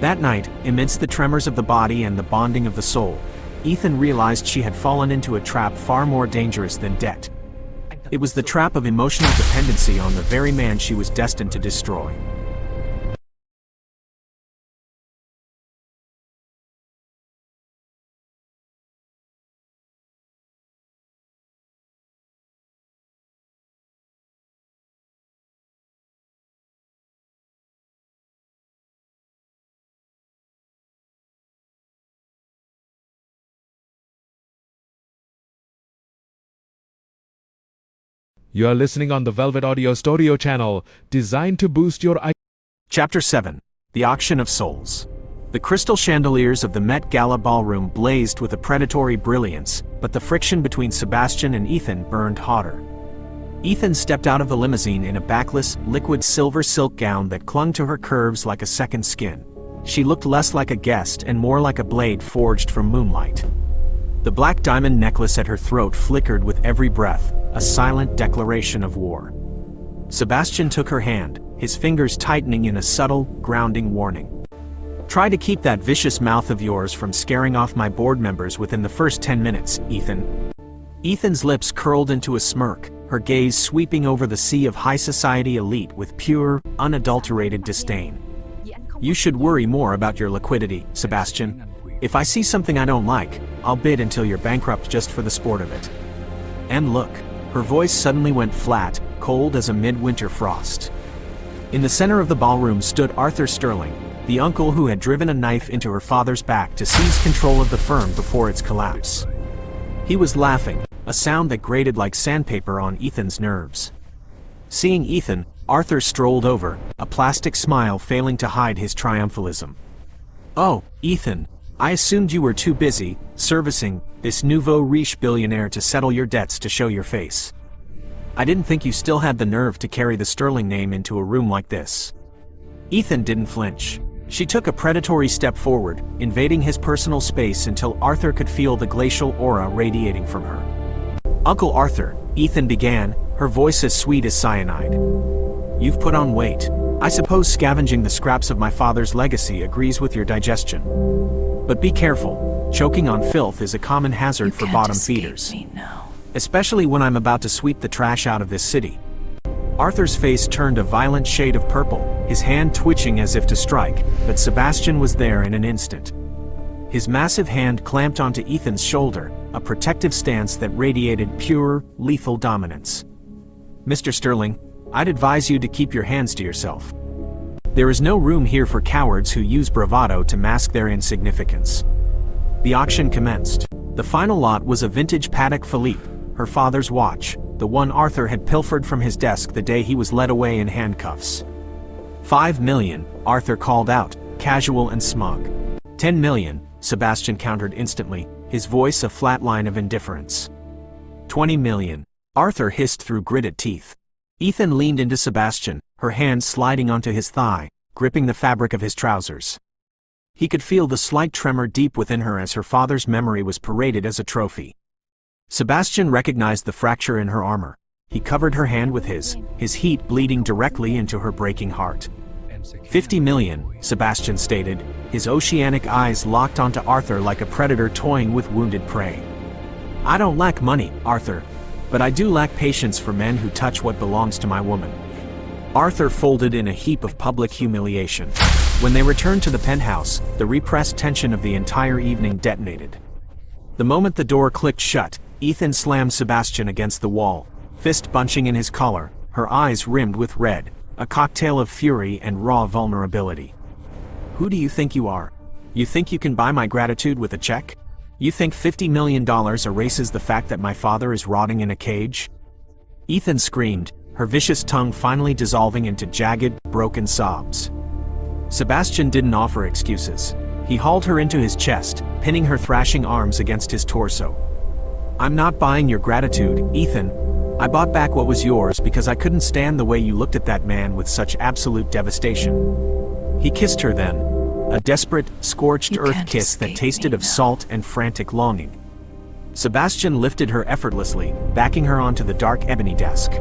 That night, amidst the tremors of the body and the bonding of the soul, Ethan realized she had fallen into a trap far more dangerous than debt. It was the trap of emotional dependency on the very man she was destined to destroy. You are listening on the Velvet Audio Studio channel, designed to boost your Chapter 7. The Auction of Souls. The crystal chandeliers of the Met Gala ballroom blazed with a predatory brilliance, but the friction between Sebastian and Ethan burned hotter. Ethan stepped out of the limousine in a backless, liquid silver silk gown that clung to her curves like a second skin. She looked less like a guest and more like a blade forged from moonlight. The black diamond necklace at her throat flickered with every breath, a silent declaration of war. Sebastian took her hand, his fingers tightening in a subtle, grounding warning. Try to keep that vicious mouth of yours from scaring off my board members within the first 10 minutes, Ethan. Ethan's lips curled into a smirk, her gaze sweeping over the sea of high society elite with pure, unadulterated disdain. You should worry more about your liquidity, Sebastian. If I see something I don't like, I'll bid until you're bankrupt just for the sport of it. And look, her voice suddenly went flat, cold as a midwinter frost. In the center of the ballroom stood Arthur Sterling, the uncle who had driven a knife into her father's back to seize control of the firm before its collapse. He was laughing, a sound that grated like sandpaper on Ethan's nerves. Seeing Ethan, Arthur strolled over, a plastic smile failing to hide his triumphalism. Oh, Ethan, I assumed you were too busy, servicing this nouveau riche billionaire to settle your debts to show your face. I didn't think you still had the nerve to carry the Sterling name into a room like this. Ethan didn't flinch. She took a predatory step forward, invading his personal space until Arthur could feel the glacial aura radiating from her. Uncle Arthur, Ethan began, her voice as sweet as cyanide. You've put on weight. I suppose scavenging the scraps of my father's legacy agrees with your digestion. But be careful, choking on filth is a common hazard for bottom feeders. Especially when I'm about to sweep the trash out of this city. Arthur's face turned a violent shade of purple, his hand twitching as if to strike, but Sebastian was there in an instant. His massive hand clamped onto Ethan's shoulder, a protective stance that radiated pure, lethal dominance. "Mr. Sterling, I'd advise you to keep your hands to yourself. There is no room here for cowards who use bravado to mask their insignificance." The auction commenced. The final lot was a vintage Patek Philippe, her father's watch, the one Arthur had pilfered from his desk the day he was led away in handcuffs. "5 million, Arthur called out, casual and smug. "10 million, Sebastian countered instantly, his voice a flat line of indifference. "20 million, Arthur hissed through gritted teeth. Ethan leaned into Sebastian, her hand sliding onto his thigh, gripping the fabric of his trousers. He could feel the slight tremor deep within her as her father's memory was paraded as a trophy. Sebastian recognized the fracture in her armor. He covered her hand with his heat bleeding directly into her breaking heart. 50 million, Sebastian stated, his oceanic eyes locked onto Arthur like a predator toying with wounded prey. "I don't lack money, Arthur, but I do lack patience for men who touch what belongs to my woman." Arthur folded in a heap of public humiliation. When they returned to the penthouse, the repressed tension of the entire evening detonated. The moment the door clicked shut, Ethan slammed Sebastian against the wall, fist bunching in his collar, her eyes rimmed with red, a cocktail of fury and raw vulnerability. "Who do you think you are? You think you can buy my gratitude with a check? You think $50 million erases the fact that my father is rotting in a cage?" Ethan screamed, her vicious tongue finally dissolving into jagged, broken sobs. Sebastian didn't offer excuses. He hauled her into his chest, pinning her thrashing arms against his torso. "I'm not buying your gratitude, Ethan. I bought back what was yours because I couldn't stand the way you looked at that man with such absolute devastation." He kissed her then, a desperate, scorched earth kiss that tasted of salt and frantic longing. Sebastian lifted her effortlessly, backing her onto the dark ebony desk.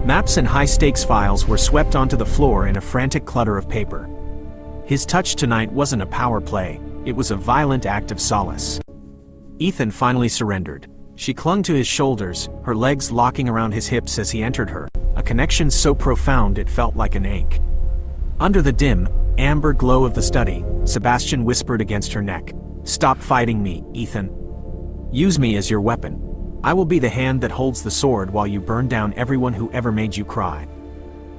Maps and high-stakes files were swept onto the floor in a frantic clutter of paper. His touch tonight wasn't a power play, it was a violent act of solace. Ethan finally surrendered. She clung to his shoulders, her legs locking around his hips as he entered her, a connection so profound it felt like an ache. Under the dim, amber glow of the study, Sebastian whispered against her neck, "Stop fighting me, Ethan. Use me as your weapon. I will be the hand that holds the sword while you burn down everyone who ever made you cry."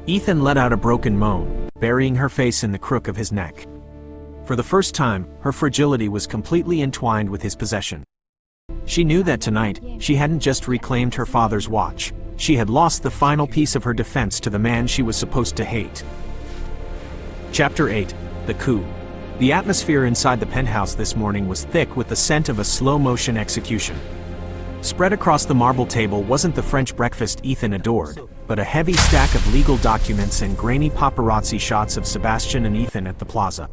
Ethan let out a broken moan, burying her face in the crook of his neck. For the first time, her fragility was completely entwined with his possession. She knew that tonight, she hadn't just reclaimed her father's watch, she had lost the final piece of her defense to the man she was supposed to hate. Chapter 8, The Coup. The atmosphere inside the penthouse this morning was thick with the scent of a slow-motion execution. Spread across the marble table wasn't the French breakfast Ethan adored, but a heavy stack of legal documents and grainy paparazzi shots of Sebastian and Ethan at the plaza.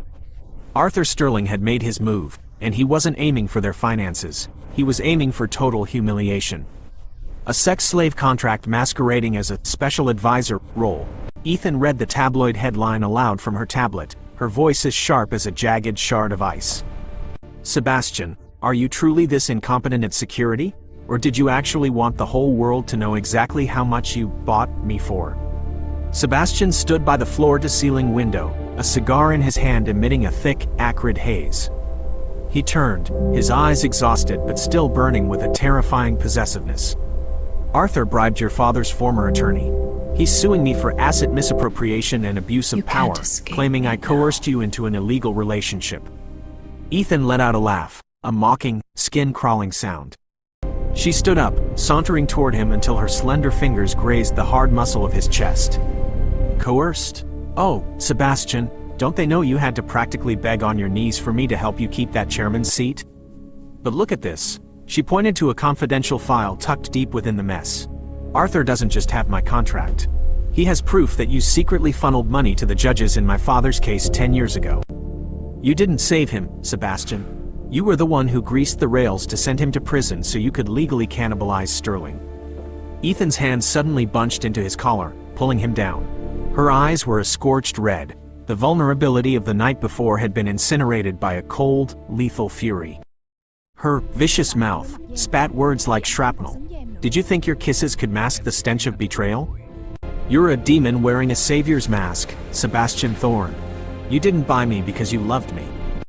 Arthur Sterling had made his move, and he wasn't aiming for their finances. He was aiming for total humiliation. A sex slave contract masquerading as a special advisor role. Ethan read the tabloid headline aloud from her tablet, her voice as sharp as a jagged shard of ice. "Sebastian, are you truly this incompetent at security? Or did you actually want the whole world to know exactly how much you bought me for?" Sebastian stood by the floor-to-ceiling window, a cigar in his hand emitting a thick, acrid haze. He turned, his eyes exhausted but still burning with a terrifying possessiveness. "Arthur bribed your father's former attorney. He's suing me for asset misappropriation and abuse of power, claiming I coerced you into an illegal relationship." Ethan let out a laugh, a mocking, skin-crawling sound. She stood up, sauntering toward him until her slender fingers grazed the hard muscle of his chest. "Coerced? Oh, Sebastian, don't they know you had to practically beg on your knees for me to help you keep that chairman's seat? But look at this." She pointed to a confidential file tucked deep within the mess. "Arthur doesn't just have my contract. He has proof that you secretly funneled money to the judges in my father's case 10 years ago. You didn't save him, Sebastian. You were the one who greased the rails to send him to prison so you could legally cannibalize Sterling." Ethan's hand suddenly bunched into his collar, pulling him down. Her eyes were a scorched red. The vulnerability of the night before had been incinerated by a cold, lethal fury. Her vicious mouth spat words like shrapnel. "Did you think your kisses could mask the stench of betrayal? You're a demon wearing a savior's mask, Sebastian Thorne. You didn't buy me because you loved me.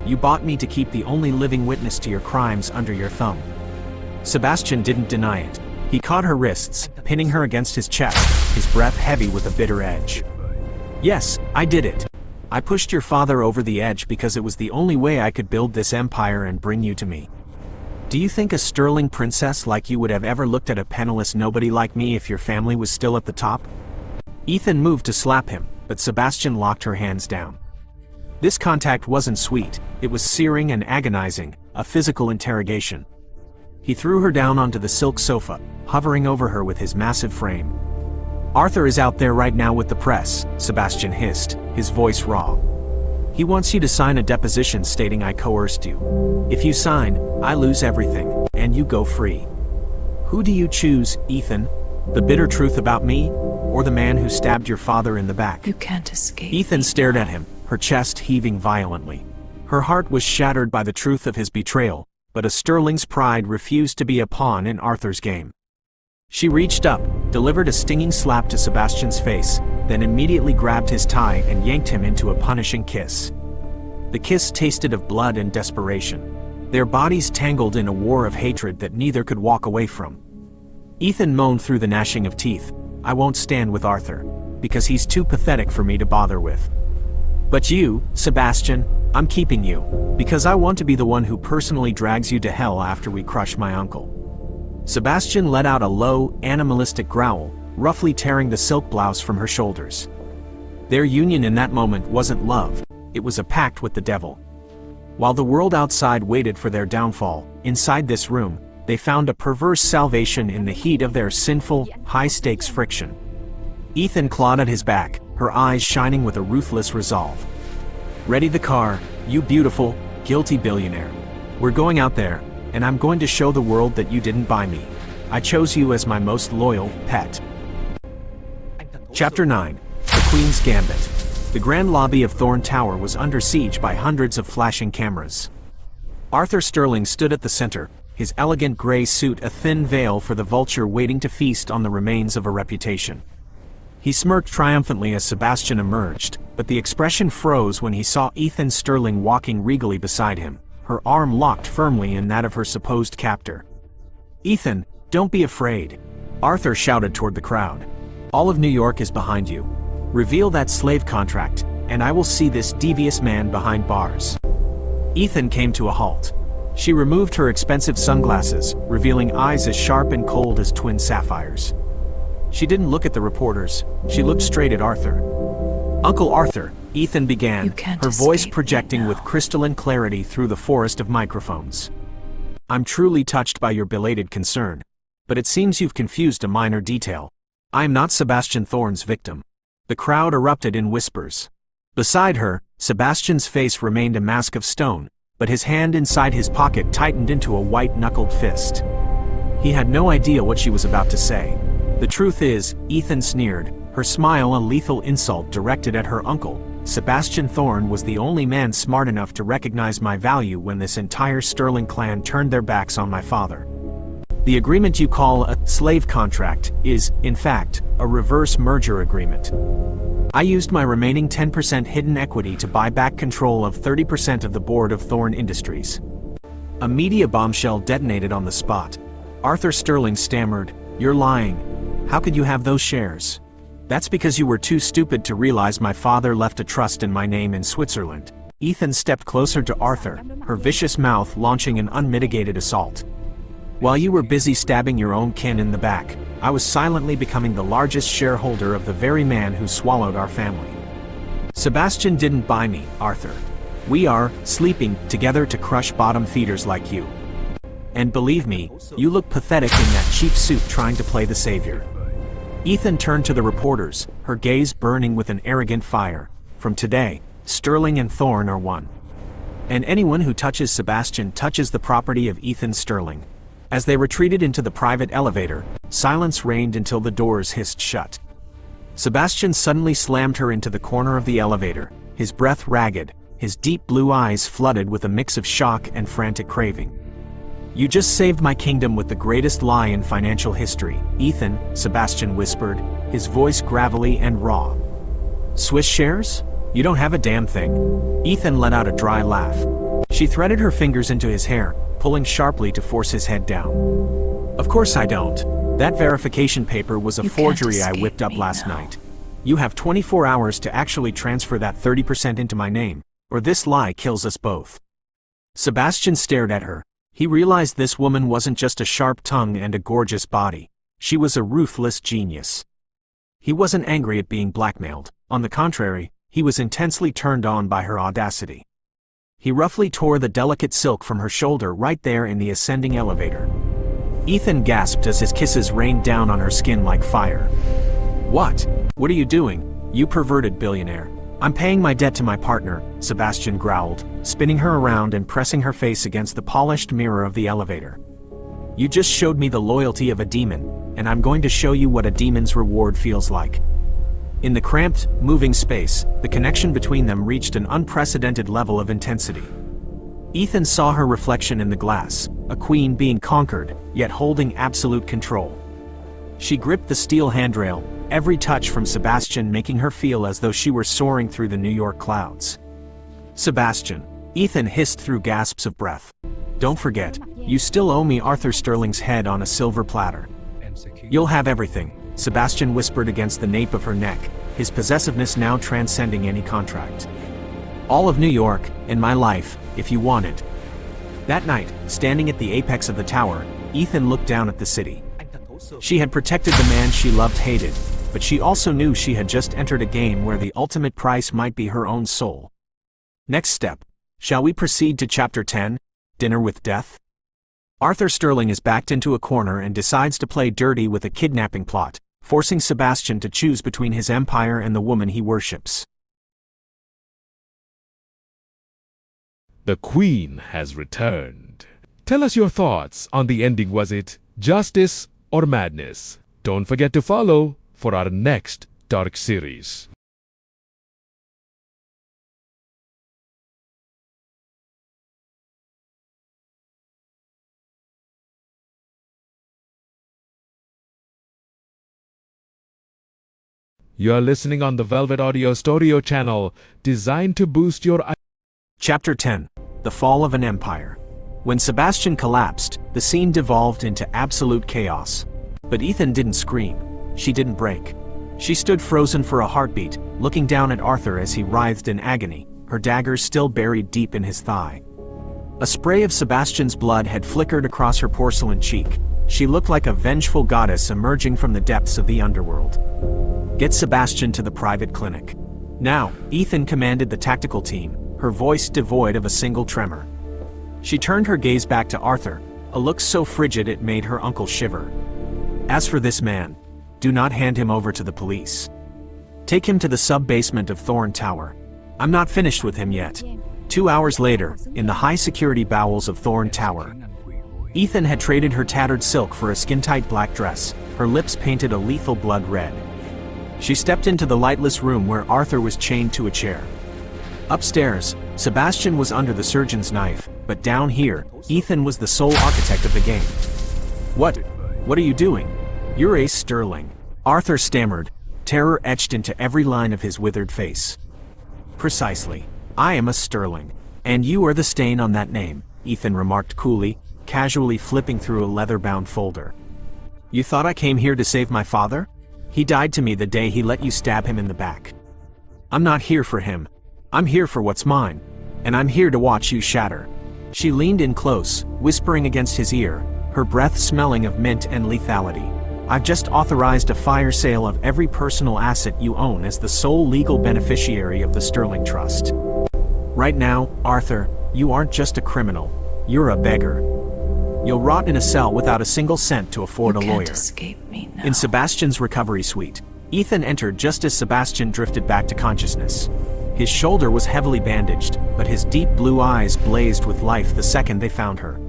You bought me to keep the only living witness to your crimes under your thumb. Sebastian didn't deny it. He caught her wrists, pinning her against his chest, his breath heavy with a bitter edge. Yes, I did it. I pushed your father over the edge because it was the only way I could build this empire and bring you to me. Do you think a sterling princess like you would have ever looked at a penniless nobody like me if your family was still at the top? Ethan moved to slap him, but Sebastian locked her hands down. This contact wasn't sweet, it was searing and agonizing, a physical interrogation. He threw her down onto the silk sofa, hovering over her with his massive frame. Arthur is out there right now with the press, Sebastian hissed, his voice raw. He wants you to sign a deposition stating I coerced you. If you sign, I lose everything, and you go free. Who do you choose, Ethan? The bitter truth about me, or the man who stabbed your father in the back? You can't escape. Ethan stared at him, her chest heaving violently. Her heart was shattered by the truth of his betrayal, but a sterling's pride refused to be a pawn in Arthur's game. She reached up, delivered a stinging slap to Sebastian's face, then immediately grabbed his tie and yanked him into a punishing kiss. The kiss tasted of blood and desperation. Their bodies tangled in a war of hatred that neither could walk away from. Ethan moaned through the gnashing of teeth, I won't stand with Arthur, because he's too pathetic for me to bother with. But you, Sebastian, I'm keeping you, because I want to be the one who personally drags you to hell after we crush my uncle. Sebastian let out a low, animalistic growl, roughly tearing the silk blouse from her shoulders. Their union in that moment wasn't love, it was a pact with the devil. While the world outside waited for their downfall, inside this room, they found a perverse salvation in the heat of their sinful, high-stakes friction. Ethan clawed at his back, her eyes shining with a ruthless resolve. Ready the car, you beautiful, guilty billionaire. We're going out there, and I'm going to show the world that you didn't buy me. I chose you as my most loyal pet. Chapter 9. The Queen's Gambit. The grand lobby of Thorne Tower was under siege by hundreds of flashing cameras. Arthur Sterling stood at the center, his elegant gray suit a thin veil for the vulture waiting to feast on the remains of a reputation. He smirked triumphantly as Sebastian emerged, but the expression froze when he saw Ethan Sterling walking regally beside him, her arm locked firmly in that of her supposed captor. Ethan, don't be afraid. Arthur shouted toward the crowd. All of New York is behind you. Reveal that slave contract, and I will see this devious man behind bars. Ethan came to a halt. She removed her expensive sunglasses, revealing eyes as sharp and cold as twin sapphires. She didn't look at the reporters, she looked straight at Arthur. Uncle Arthur, Ethan began, her voice projecting with crystalline clarity through the forest of microphones. I'm truly touched by your belated concern, but it seems you've confused a minor detail. I am not Sebastian Thorne's victim. The crowd erupted in whispers. Beside her, Sebastian's face remained a mask of stone, but his hand inside his pocket tightened into a white-knuckled fist. He had no idea what she was about to say. The truth is, Ethan sneered, her smile a lethal insult directed at her uncle. Sebastian Thorne was the only man smart enough to recognize my value when this entire Sterling clan turned their backs on my father. The agreement you call a slave contract is, in fact, a reverse merger agreement. I used my remaining 10% hidden equity to buy back control of 30% of the board of Thorne Industries. A media bombshell detonated on the spot. Arthur Sterling stammered, "You're lying. How could you have those shares?" "That's because you were too stupid to realize my father left a trust in my name in Switzerland." Ethan stepped closer to Arthur, her vicious mouth launching an unmitigated assault. "While you were busy stabbing your own kin in the back, I was silently becoming the largest shareholder of the very man who swallowed our family. Sebastian didn't buy me, Arthur. We are sleeping together to crush bottom feeders like you. And believe me, you look pathetic in that cheap suit trying to play the savior." Ethan turned to the reporters, her gaze burning with an arrogant fire. "From today, Sterling and Thorne are one. And anyone who touches Sebastian touches the property of Ethan Sterling." As they retreated into the private elevator, silence reigned until the doors hissed shut. Sebastian suddenly slammed her into the corner of the elevator, his breath ragged, his deep blue eyes flooded with a mix of shock and frantic craving. "You just saved my kingdom with the greatest lie in financial history, Ethan," Sebastian whispered, his voice gravelly and raw. "Swiss shares? You don't have a damn thing." Ethan let out a dry laugh. She threaded her fingers into his hair, pulling sharply to force his head down. Of course I don't. That verification paper was a forgery I whipped up last night. You have 24 hours to actually transfer that 30% into my name, or this lie kills us both. Sebastian stared at her. He realized this woman wasn't just a sharp tongue and a gorgeous body. She was a ruthless genius. He wasn't angry at being blackmailed. On the contrary, he was intensely turned on by her audacity. He roughly tore the delicate silk from her shoulder right there in the ascending elevator. Ethan gasped as his kisses rained down on her skin like fire. What? What are you doing, you perverted billionaire? I'm paying my debt to my partner, Sebastian growled, spinning her around and pressing her face against the polished mirror of the elevator. You just showed me the loyalty of a demon, and I'm going to show you what a demon's reward feels like. In the cramped, moving space, the connection between them reached an unprecedented level of intensity. Ethan saw her reflection in the glass, a queen being conquered, yet holding absolute control. She gripped the steel handrail, every touch from Sebastian making her feel as though she were soaring through the New York clouds. Sebastian, Ethan hissed through gasps of breath. Don't forget, you still owe me Arthur Sterling's head on a silver platter. You'll have everything, Sebastian whispered against the nape of her neck, his possessiveness now transcending any contract. All of New York, and my life, if you want it. That night, standing at the apex of the tower, Ethan looked down at the city. She had protected the man she loved hated, but she also knew she had just entered a game where the ultimate price might be her own soul. Next step. Shall we proceed to Chapter 10, Dinner with Death? Arthur Sterling is backed into a corner and decides to play dirty with a kidnapping plot, forcing Sebastian to choose between his empire and the woman he worships. The Queen has returned. Tell us your thoughts on the ending. Was it justice or madness? Don't forget to follow for our next dark series. You are listening on the Velvet Audio Studio channel, designed to boost your... Chapter 10. The Fall of an Empire. When Sebastian collapsed, the scene devolved into absolute chaos. But Ethan didn't scream. She didn't break. She stood frozen for a heartbeat, looking down at Arthur as he writhed in agony, her dagger still buried deep in his thigh. A spray of Sebastian's blood had flickered across her porcelain cheek. She looked like a vengeful goddess emerging from the depths of the underworld. Get Sebastian to the private clinic. Now, Ethan commanded the tactical team, her voice devoid of a single tremor. She turned her gaze back to Arthur, a look so frigid it made her uncle shiver. As for this man, do not hand him over to the police. Take him to the sub-basement of Thorne Tower. I'm not finished with him yet. 2 hours later, in the high-security bowels of Thorne Tower, Ethan had traded her tattered silk for a skin-tight black dress, her lips painted a lethal blood red. She stepped into the lightless room where Arthur was chained to a chair. Upstairs, Sebastian was under the surgeon's knife, but down here, Ethan was the sole architect of the game. What are you doing? You're Ace Sterling. Arthur stammered, terror etched into every line of his withered face. Precisely. I am a Sterling. And you are the stain on that name, Ethan remarked coolly, casually flipping through a leather-bound folder. You thought I came here to save my father? He died to me the day he let you stab him in the back. I'm not here for him. I'm here for what's mine. And I'm here to watch you shatter. She leaned in close, whispering against his ear, her breath smelling of mint and lethality. I've just authorized a fire sale of every personal asset you own as the sole legal beneficiary of the Sterling Trust. Right now, Arthur, you aren't just a criminal. You're a beggar. You'll rot in a cell without a single cent to afford a lawyer. You can't escape me now. In Sebastian's recovery suite, Ethan entered just as Sebastian drifted back to consciousness. His shoulder was heavily bandaged, but his deep blue eyes blazed with life the second they found her.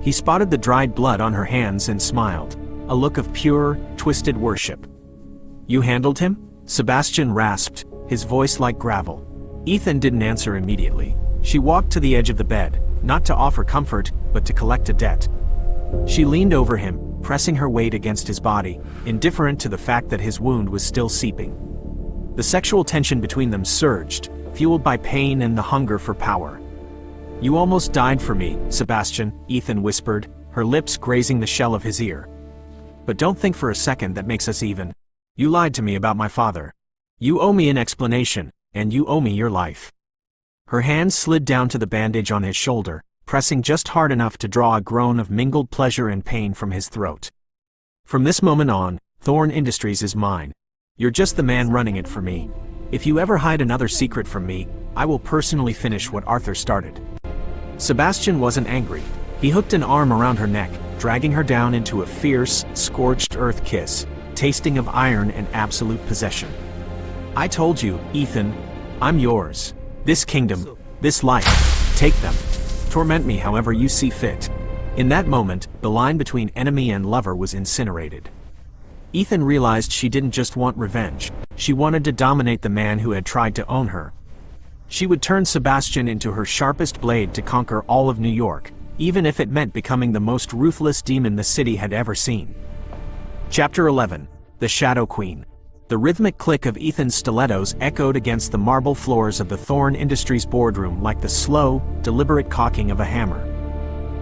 He spotted the dried blood on her hands and smiled, a look of pure, twisted worship. You handled him? Sebastian rasped, his voice like gravel. Ethan didn't answer immediately. She walked to the edge of the bed, not to offer comfort, but to collect a debt. She leaned over him, pressing her weight against his body, indifferent to the fact that his wound was still seeping. The sexual tension between them surged, fueled by pain and the hunger for power. You almost died for me, Sebastian, Ethan whispered, her lips grazing the shell of his ear. But don't think for a second that makes us even. You lied to me about my father. You owe me an explanation, and you owe me your life. Her hand slid down to the bandage on his shoulder, pressing just hard enough to draw a groan of mingled pleasure and pain from his throat. From this moment on, Thorne Industries is mine. You're just the man running it for me. If you ever hide another secret from me, I will personally finish what Arthur started. Sebastian wasn't angry. He hooked an arm around her neck, dragging her down into a fierce, scorched earth kiss, tasting of iron and absolute possession. I told you, Ethan, I'm yours. This kingdom, this life, take them. Torment me however you see fit. In that moment, the line between enemy and lover was incinerated. Ethan realized she didn't just want revenge, she wanted to dominate the man who had tried to own her. She would turn Sebastian into her sharpest blade to conquer all of New York, even if it meant becoming the most ruthless demon the city had ever seen. Chapter 11. The Shadow Queen. The rhythmic click of Ethan's stilettos echoed against the marble floors of the Thorne Industries boardroom like the slow, deliberate cocking of a hammer.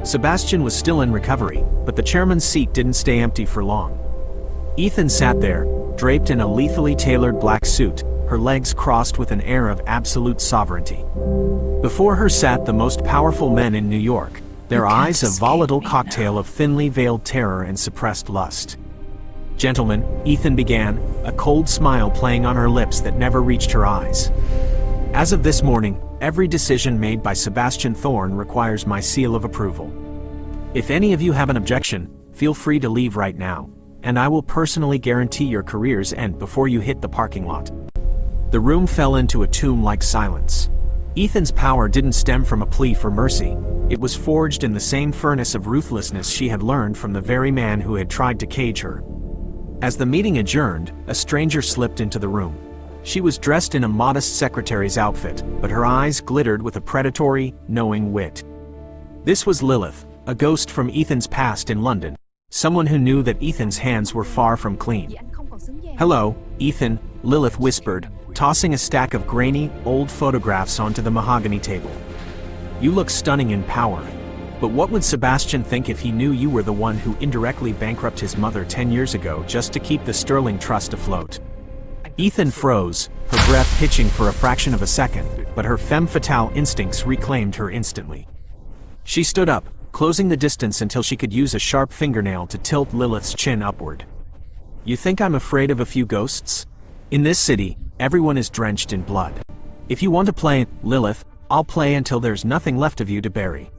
Sebastian was still in recovery, but the chairman's seat didn't stay empty for long. Ethan sat there, draped in a lethally tailored black suit, her legs crossed with an air of absolute sovereignty. Before her sat the most powerful men in New York, their eyes a volatile cocktail of thinly veiled terror and suppressed lust. Gentlemen, Ethan began, a cold smile playing on her lips that never reached her eyes. As of this morning, every decision made by Sebastian Thorne requires my seal of approval. If any of you have an objection, feel free to leave right now, and I will personally guarantee your career's end before you hit the parking lot. The room fell into a tomb-like silence. Ethan's power didn't stem from a plea for mercy. It was forged in the same furnace of ruthlessness she had learned from the very man who had tried to cage her. As the meeting adjourned, a stranger slipped into the room. She was dressed in a modest secretary's outfit, but her eyes glittered with a predatory, knowing wit. This was Lilith, a ghost from Ethan's past in London, someone who knew that Ethan's hands were far from clean. "Hello, Ethan," Lilith whispered, tossing a stack of grainy, old photographs onto the mahogany table. "You look stunning in power. But what would Sebastian think if he knew you were the one who indirectly bankrupted his mother 10 years ago just to keep the Sterling Trust afloat?" Ethan froze, her breath hitching for a fraction of a second, but her femme fatale instincts reclaimed her instantly. She stood up, closing the distance until she could use a sharp fingernail to tilt Lilith's chin upward. "You think I'm afraid of a few ghosts? In this city, everyone is drenched in blood. If you want to play, Lilith, I'll play until there's nothing left of you to bury."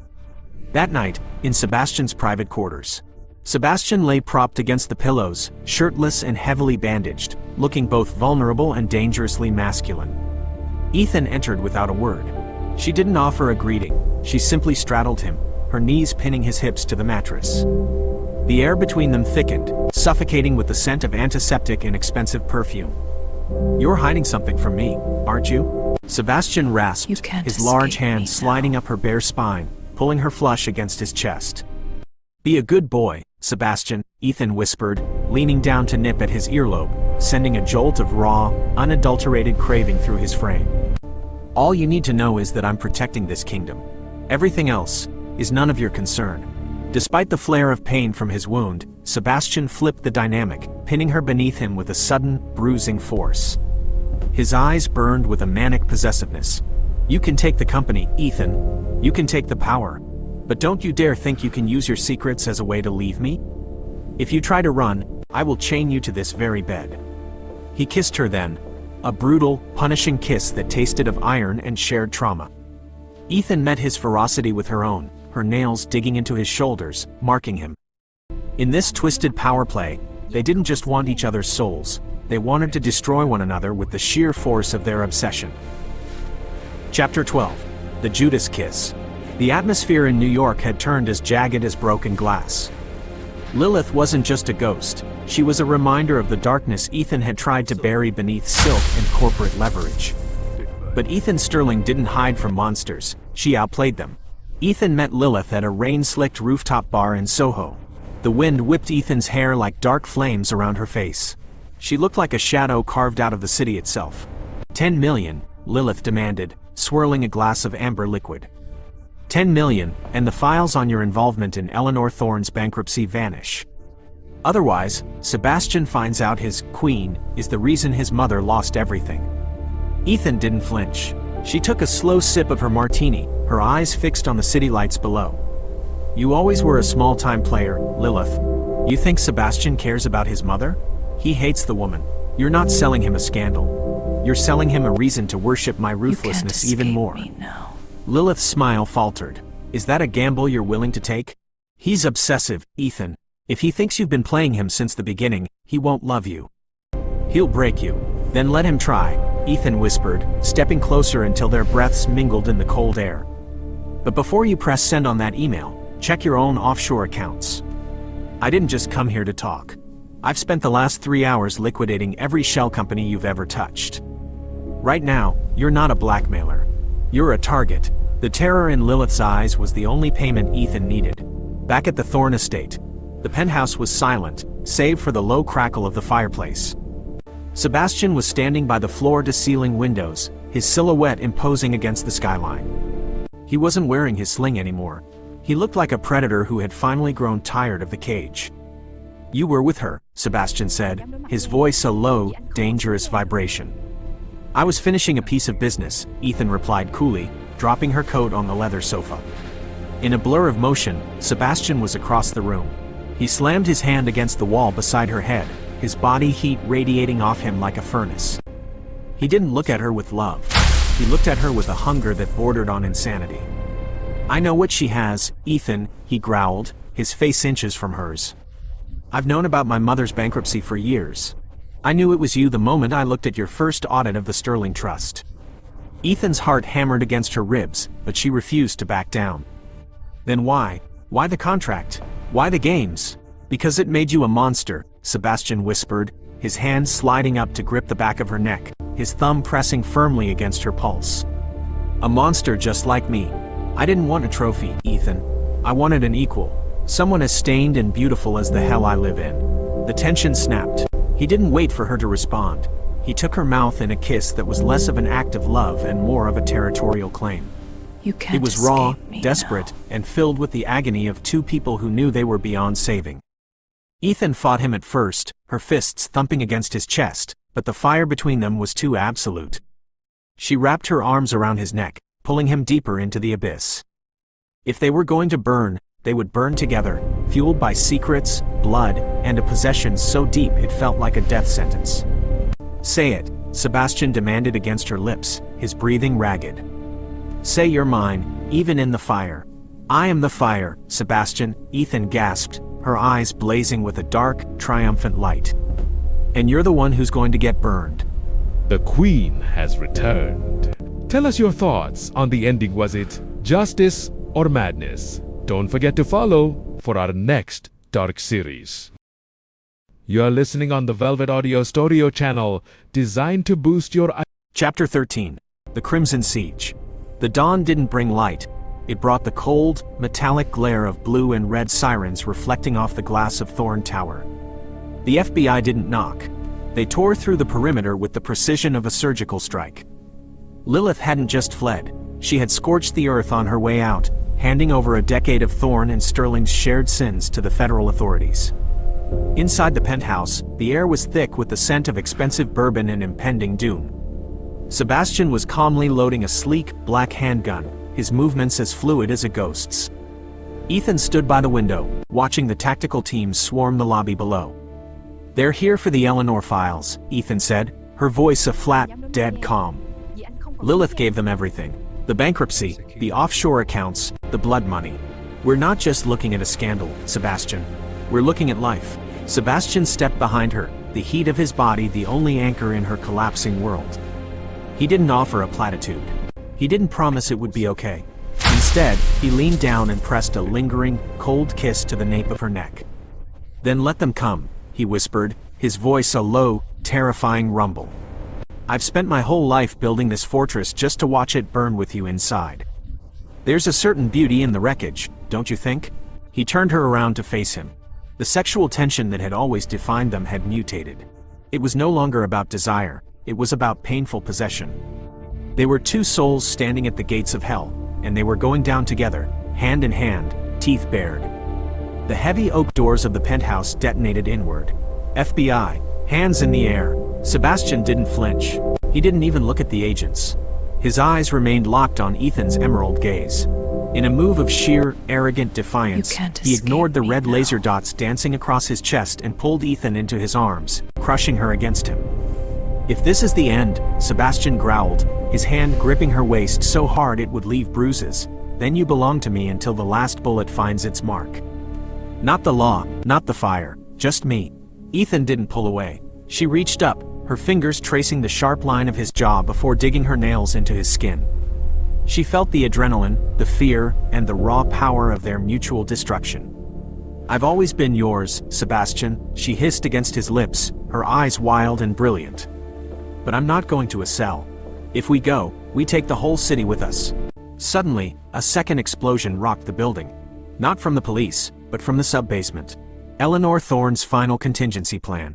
That night, in Sebastian's private quarters, Sebastian lay propped against the pillows, shirtless and heavily bandaged, looking both vulnerable and dangerously masculine. Ethan entered without a word. She didn't offer a greeting, she simply straddled him, her knees pinning his hips to the mattress. The air between them thickened, suffocating with the scent of antiseptic and expensive perfume. "You're hiding something from me, aren't you?" Sebastian rasped, his large hand sliding up her bare spine, pulling her flush against his chest. "Be a good boy, Sebastian," Ethan whispered, leaning down to nip at his earlobe, sending a jolt of raw, unadulterated craving through his frame. "All you need to know is that I'm protecting this kingdom. Everything else is none of your concern." Despite the flare of pain from his wound, Sebastian flipped the dynamic, pinning her beneath him with a sudden, bruising force. His eyes burned with a manic possessiveness. "You can take the company, Ethan. You can take the power. But don't you dare think you can use your secrets as a way to leave me. If you try to run, I will chain you to this very bed." He kissed her then, a brutal, punishing kiss that tasted of iron and shared trauma. Ethan met his ferocity with her own, her nails digging into his shoulders, marking him. In this twisted power play, they didn't just want each other's souls, they wanted to destroy one another with the sheer force of their obsession. Chapter 12. The Judas Kiss. The atmosphere in New York had turned as jagged as broken glass. Lilith wasn't just a ghost, she was a reminder of the darkness Ethan had tried to bury beneath silk and corporate leverage. But Ethan Sterling didn't hide from monsters, she outplayed them. Ethan met Lilith at a rain-slicked rooftop bar in Soho. The wind whipped Ethan's hair like dark flames around her face. She looked like a shadow carved out of the city itself. 10 million, Lilith demanded, swirling a glass of amber liquid. 10 million, and the files on your involvement in Eleanor Thorne's bankruptcy vanish. Otherwise, Sebastian finds out his queen is the reason his mother lost everything. Ethan didn't flinch. She took a slow sip of her martini, her eyes fixed on the city lights below. You always were a small-time player, Lilith. You think Sebastian cares about his mother? He hates the woman. You're not selling him a scandal. You're selling him a reason to worship my ruthlessness even more. Me now. Lilith's smile faltered. Is that a gamble you're willing to take? He's obsessive, Ethan. If he thinks you've been playing him since the beginning, he won't love you. He'll break you. Then let him try, Ethan whispered, stepping closer until their breaths mingled in the cold air. But before you press send on that email, check your own offshore accounts. I didn't just come here to talk. I've spent the last 3 hours liquidating every shell company you've ever touched. Right now, you're not a blackmailer. You're a target. The terror in Lilith's eyes was the only payment Ethan needed. Back at the Thorne estate, the penthouse was silent, save for the low crackle of the fireplace. Sebastian was standing by the floor-to-ceiling windows, his silhouette imposing against the skyline. He wasn't wearing his sling anymore. He looked like a predator who had finally grown tired of the cage. You were with her, Sebastian said, his voice a low, dangerous vibration. I was finishing a piece of business, Ethan replied coolly, dropping her coat on the leather sofa. In a blur of motion, Sebastian was across the room. He slammed his hand against the wall beside her head, his body heat radiating off him like a furnace. He didn't look at her with love. He looked at her with a hunger that bordered on insanity. I know what she has, Ethan, he growled, his face inches from hers. I've known about my mother's bankruptcy for years. I knew it was you the moment I looked at your first audit of the Sterling Trust. Ethan's heart hammered against her ribs, but she refused to back down. Then why? Why the contract? Why the games? Because it made you a monster, Sebastian whispered, his hand sliding up to grip the back of her neck, his thumb pressing firmly against her pulse. A monster just like me. I didn't want a trophy, Ethan. I wanted an equal. Someone as stained and beautiful as the hell I live in. The tension snapped. He didn't wait for her to respond. He took her mouth in a kiss that was less of an act of love and more of a territorial claim. You can't It was raw, escape me desperate, now. and filled with the agony of two people who knew they were beyond saving. Ethan fought him at first, her fists thumping against his chest, but the fire between them was too absolute. She wrapped her arms around his neck, pulling him deeper into the abyss. If they were going to burn, they would burn together, fueled by secrets, blood, and a possession so deep it felt like a death sentence. Say it, Sebastian demanded against her lips, his breathing ragged. Say you're mine, even in the fire. I am the fire, Sebastian, Ethan gasped, her eyes blazing with a dark, triumphant light. And you're the one who's going to get burned. The Queen has returned. Tell us your thoughts on the ending. Was it justice or madness? Don't forget to follow for our next dark series. You're listening on the Velvet Audio Studio channel, designed to boost your... Chapter 13. The Crimson Siege. The dawn didn't bring light. It brought the cold, metallic glare of blue and red sirens reflecting off the glass of Thorne Tower. The FBI didn't knock. They tore through the perimeter with the precision of a surgical strike. Lilith hadn't just fled. She had scorched the earth on her way out, handing over a decade of Thorne and Sterling's shared sins to the federal authorities. Inside the penthouse, the air was thick with the scent of expensive bourbon and impending doom. Sebastian was calmly loading a sleek, black handgun, his movements as fluid as a ghost's. Ethan stood by the window, watching the tactical teams swarm the lobby below. They're here for the Eleanor files, Ethan said, her voice a flat, dead calm. Lilith gave them everything. The bankruptcy, the offshore accounts, the blood money. We're not just looking at a scandal, Sebastian. We're looking at life. Sebastian stepped behind her, the heat of his body the only anchor in her collapsing world. He didn't offer a platitude. He didn't promise it would be okay. Instead, he leaned down and pressed a lingering, cold kiss to the nape of her neck. Then let them come, he whispered, his voice a low, terrifying rumble. I've spent my whole life building this fortress just to watch it burn with you inside. There's a certain beauty in the wreckage, don't you think? He turned her around to face him. The sexual tension that had always defined them had mutated. It was no longer about desire, it was about painful possession. They were two souls standing at the gates of hell, and they were going down together, hand in hand, teeth bared. The heavy oak doors of the penthouse detonated inward. FBI, hands in the air. Sebastian didn't flinch. He didn't even look at the agents. His eyes remained locked on Ethan's emerald gaze. In a move of sheer, arrogant defiance, he ignored the red laser dots dancing across his chest and pulled Ethan into his arms, crushing her against him. "If this is the end," Sebastian growled, his hand gripping her waist so hard it would leave bruises, "then you belong to me until the last bullet finds its mark. Not the law, not the fire, just me." Ethan didn't pull away. She reached up, her fingers tracing the sharp line of his jaw before digging her nails into his skin. She felt the adrenaline, the fear, and the raw power of their mutual destruction. "I've always been yours, Sebastian," she hissed against his lips, her eyes wild and brilliant. "But I'm not going to a cell. If we go, we take the whole city with us." Suddenly, a second explosion rocked the building. Not from the police, but from the sub-basement. Eleanor Thorne's final contingency plan.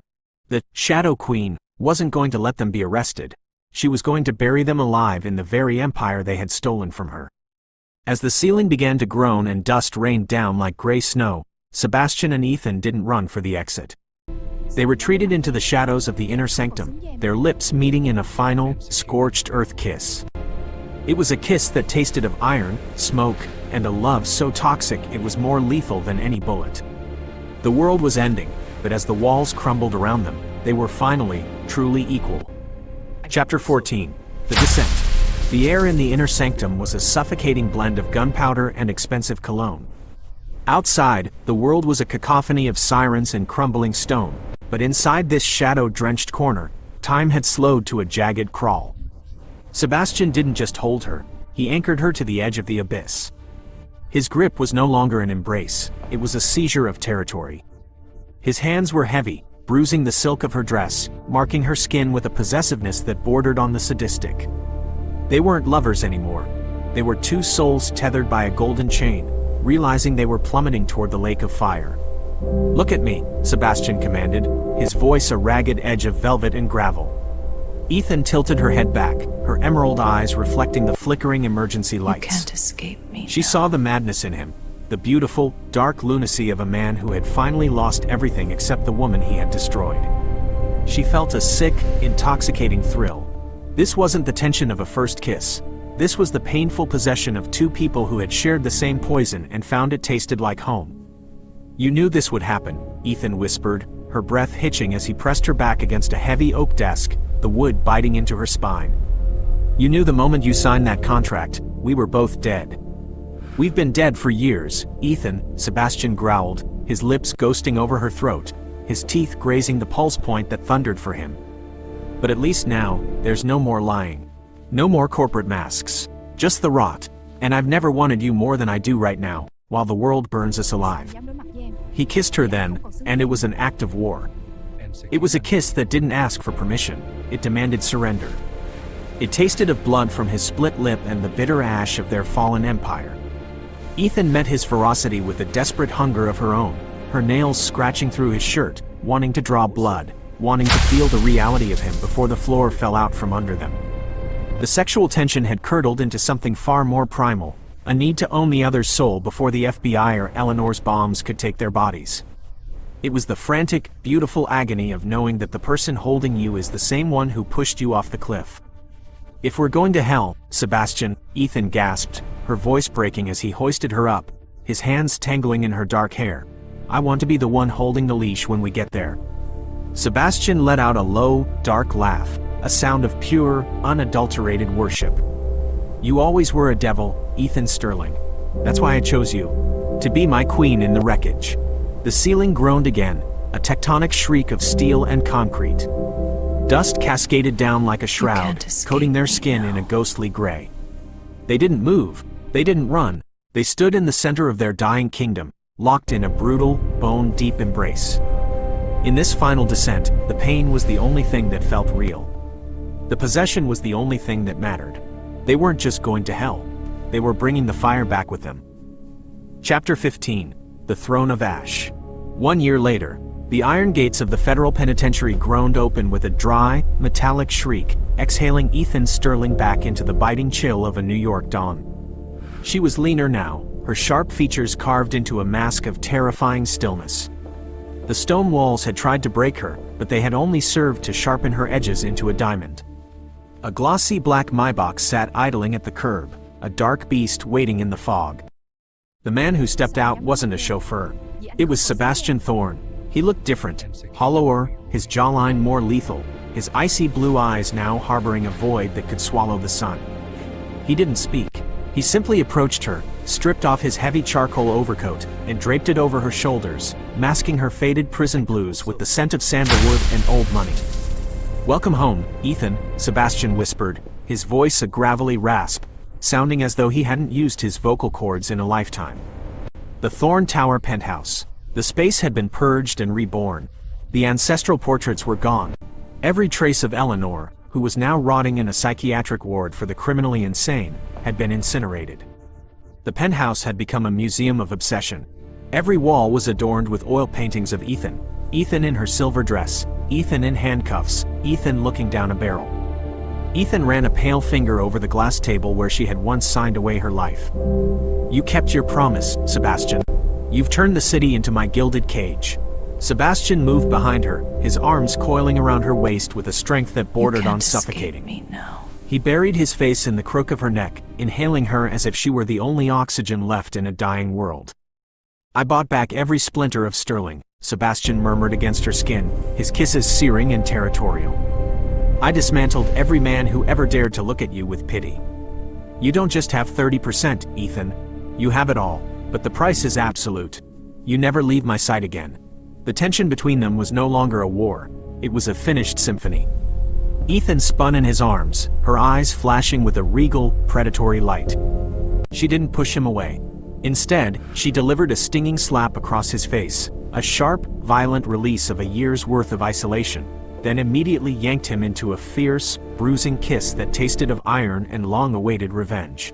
The Shadow Queen wasn't going to let them be arrested. She was going to bury them alive in the very empire they had stolen from her. As the ceiling began to groan and dust rained down like gray snow, Sebastian and Ethan didn't run for the exit. They retreated into the shadows of the inner sanctum, their lips meeting in a final, scorched earth kiss. It was a kiss that tasted of iron, smoke, and a love so toxic it was more lethal than any bullet. The world was ending, but as the walls crumbled around them, they were finally, truly equal. Chapter 14. The Descent. The air in the inner sanctum was a suffocating blend of gunpowder and expensive cologne. Outside, the world was a cacophony of sirens and crumbling stone, but inside this shadow-drenched corner, time had slowed to a jagged crawl. Sebastian didn't just hold her, he anchored her to the edge of the abyss. His grip was no longer an embrace, it was a seizure of territory. His hands were heavy, bruising the silk of her dress, marking her skin with a possessiveness that bordered on the sadistic. They weren't lovers anymore. They were two souls tethered by a golden chain, realizing they were plummeting toward the lake of fire. "Look at me," Sebastian commanded, his voice a ragged edge of velvet and gravel. Ethan tilted her head back, her emerald eyes reflecting the flickering emergency lights. You can't escape me She now. saw the madness in him, the beautiful, dark lunacy of a man who had finally lost everything except the woman he had destroyed. She felt a sick, intoxicating thrill. This wasn't the tension of a first kiss. This was the painful possession of two people who had shared the same poison and found it tasted like home. "You knew this would happen," Ethan whispered, her breath hitching as he pressed her back against a heavy oak desk, the wood biting into her spine. "You knew the moment you signed that contract, we were both dead." "We've been dead for years, Ethan," Sebastian growled, his lips ghosting over her throat, his teeth grazing the pulse point that thundered for him. "But at least now, there's no more lying. No more corporate masks. Just the rot. And I've never wanted you more than I do right now, while the world burns us alive." He kissed her then, and it was an act of war. It was a kiss that didn't ask for permission, it demanded surrender. It tasted of blood from his split lip and the bitter ash of their fallen empire. Ethan met his ferocity with a desperate hunger of her own, her nails scratching through his shirt, wanting to draw blood, wanting to feel the reality of him before the floor fell out from under them. The sexual tension had curdled into something far more primal, a need to own the other's soul before the FBI or Eleanor's bombs could take their bodies. It was the frantic, beautiful agony of knowing that the person holding you is the same one who pushed you off the cliff. "If we're going to hell, Sebastian," Ethan gasped, her voice breaking as he hoisted her up, his hands tangling in her dark hair, "I want to be the one holding the leash when we get there." Sebastian let out a low, dark laugh, a sound of pure, unadulterated worship. "You always were a devil, Ethan Sterling. That's why I chose you. To be my queen in the wreckage." The ceiling groaned again, a tectonic shriek of steel and concrete. Dust cascaded down like a shroud, coating their skin in a ghostly gray. They didn't move, they didn't run, they stood in the center of their dying kingdom, locked in a brutal, bone-deep embrace. In this final descent, the pain was the only thing that felt real. The possession was the only thing that mattered. They weren't just going to hell. They were bringing the fire back with them. Chapter 15. The Throne of Ash. 1 year later, the iron gates of the federal penitentiary groaned open with a dry, metallic shriek, exhaling Ethan Sterling back into the biting chill of a New York dawn. She was leaner now, her sharp features carved into a mask of terrifying stillness. The stone walls had tried to break her, but they had only served to sharpen her edges into a diamond. A glossy black Maybach sat idling at the curb, a dark beast waiting in the fog. The man who stepped out wasn't a chauffeur. It was Sebastian Thorne. He looked different, hollower, his jawline more lethal, his icy blue eyes now harboring a void that could swallow the sun. He didn't speak. He simply approached her, stripped off his heavy charcoal overcoat, and draped it over her shoulders, masking her faded prison blues with the scent of sandalwood and old money. "Welcome home, Ethan," Sebastian whispered, his voice a gravelly rasp, sounding as though he hadn't used his vocal cords in a lifetime. The Thorne Tower penthouse. The space had been purged and reborn. The ancestral portraits were gone. Every trace of Eleanor, who was now rotting in a psychiatric ward for the criminally insane, had been incinerated. The penthouse had become a museum of obsession. Every wall was adorned with oil paintings of Ethan. Ethan in her silver dress, Ethan in handcuffs, Ethan looking down a barrel. Ethan ran a pale finger over the glass table where she had once signed away her life. "You kept your promise, Sebastian. You've turned the city into my gilded cage." Sebastian moved behind her, his arms coiling around her waist with a strength that bordered on suffocating. You can't escape me now. He buried his face in the crook of her neck, inhaling her as if she were the only oxygen left in a dying world. "I bought back every splinter of sterling," Sebastian murmured against her skin, his kisses searing and territorial. "I dismantled every man who ever dared to look at you with pity. You don't just have 30%, Ethan. You have it all, but the price is absolute. You never leave my sight again." The tension between them was no longer a war, it was a finished symphony. Ethan spun in his arms, her eyes flashing with a regal, predatory light. She didn't push him away. Instead, she delivered a stinging slap across his face, a sharp, violent release of a year's worth of isolation, then immediately yanked him into a fierce, bruising kiss that tasted of iron and long-awaited revenge.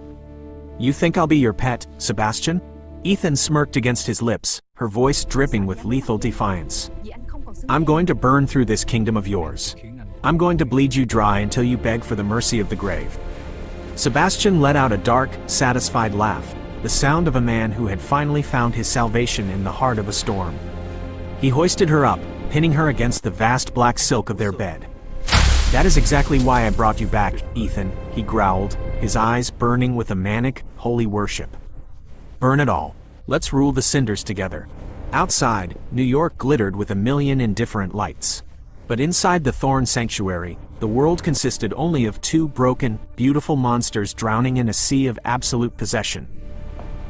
"You think I'll be your pet, Sebastian?" Ethan smirked against his lips, her voice dripping with lethal defiance. "I'm going to burn through this kingdom of yours. I'm going to bleed you dry until you beg for the mercy of the grave." Sebastian let out a dark, satisfied laugh, the sound of a man who had finally found his salvation in the heart of a storm. He hoisted her up, pinning her against the vast black silk of their bed. "That is exactly why I brought you back, Ethan," he growled, his eyes burning with a manic, holy worship. "Burn it all. Let's rule the cinders together." Outside, New York glittered with a million indifferent lights. But inside the Thorne sanctuary, the world consisted only of two broken, beautiful monsters drowning in a sea of absolute possession.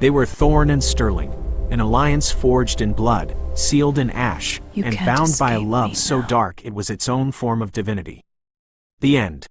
They were Thorne and Sterling, an alliance forged in blood, sealed in ash, You and can't bound by a escape love me so now. dark it was its own form of divinity. The end.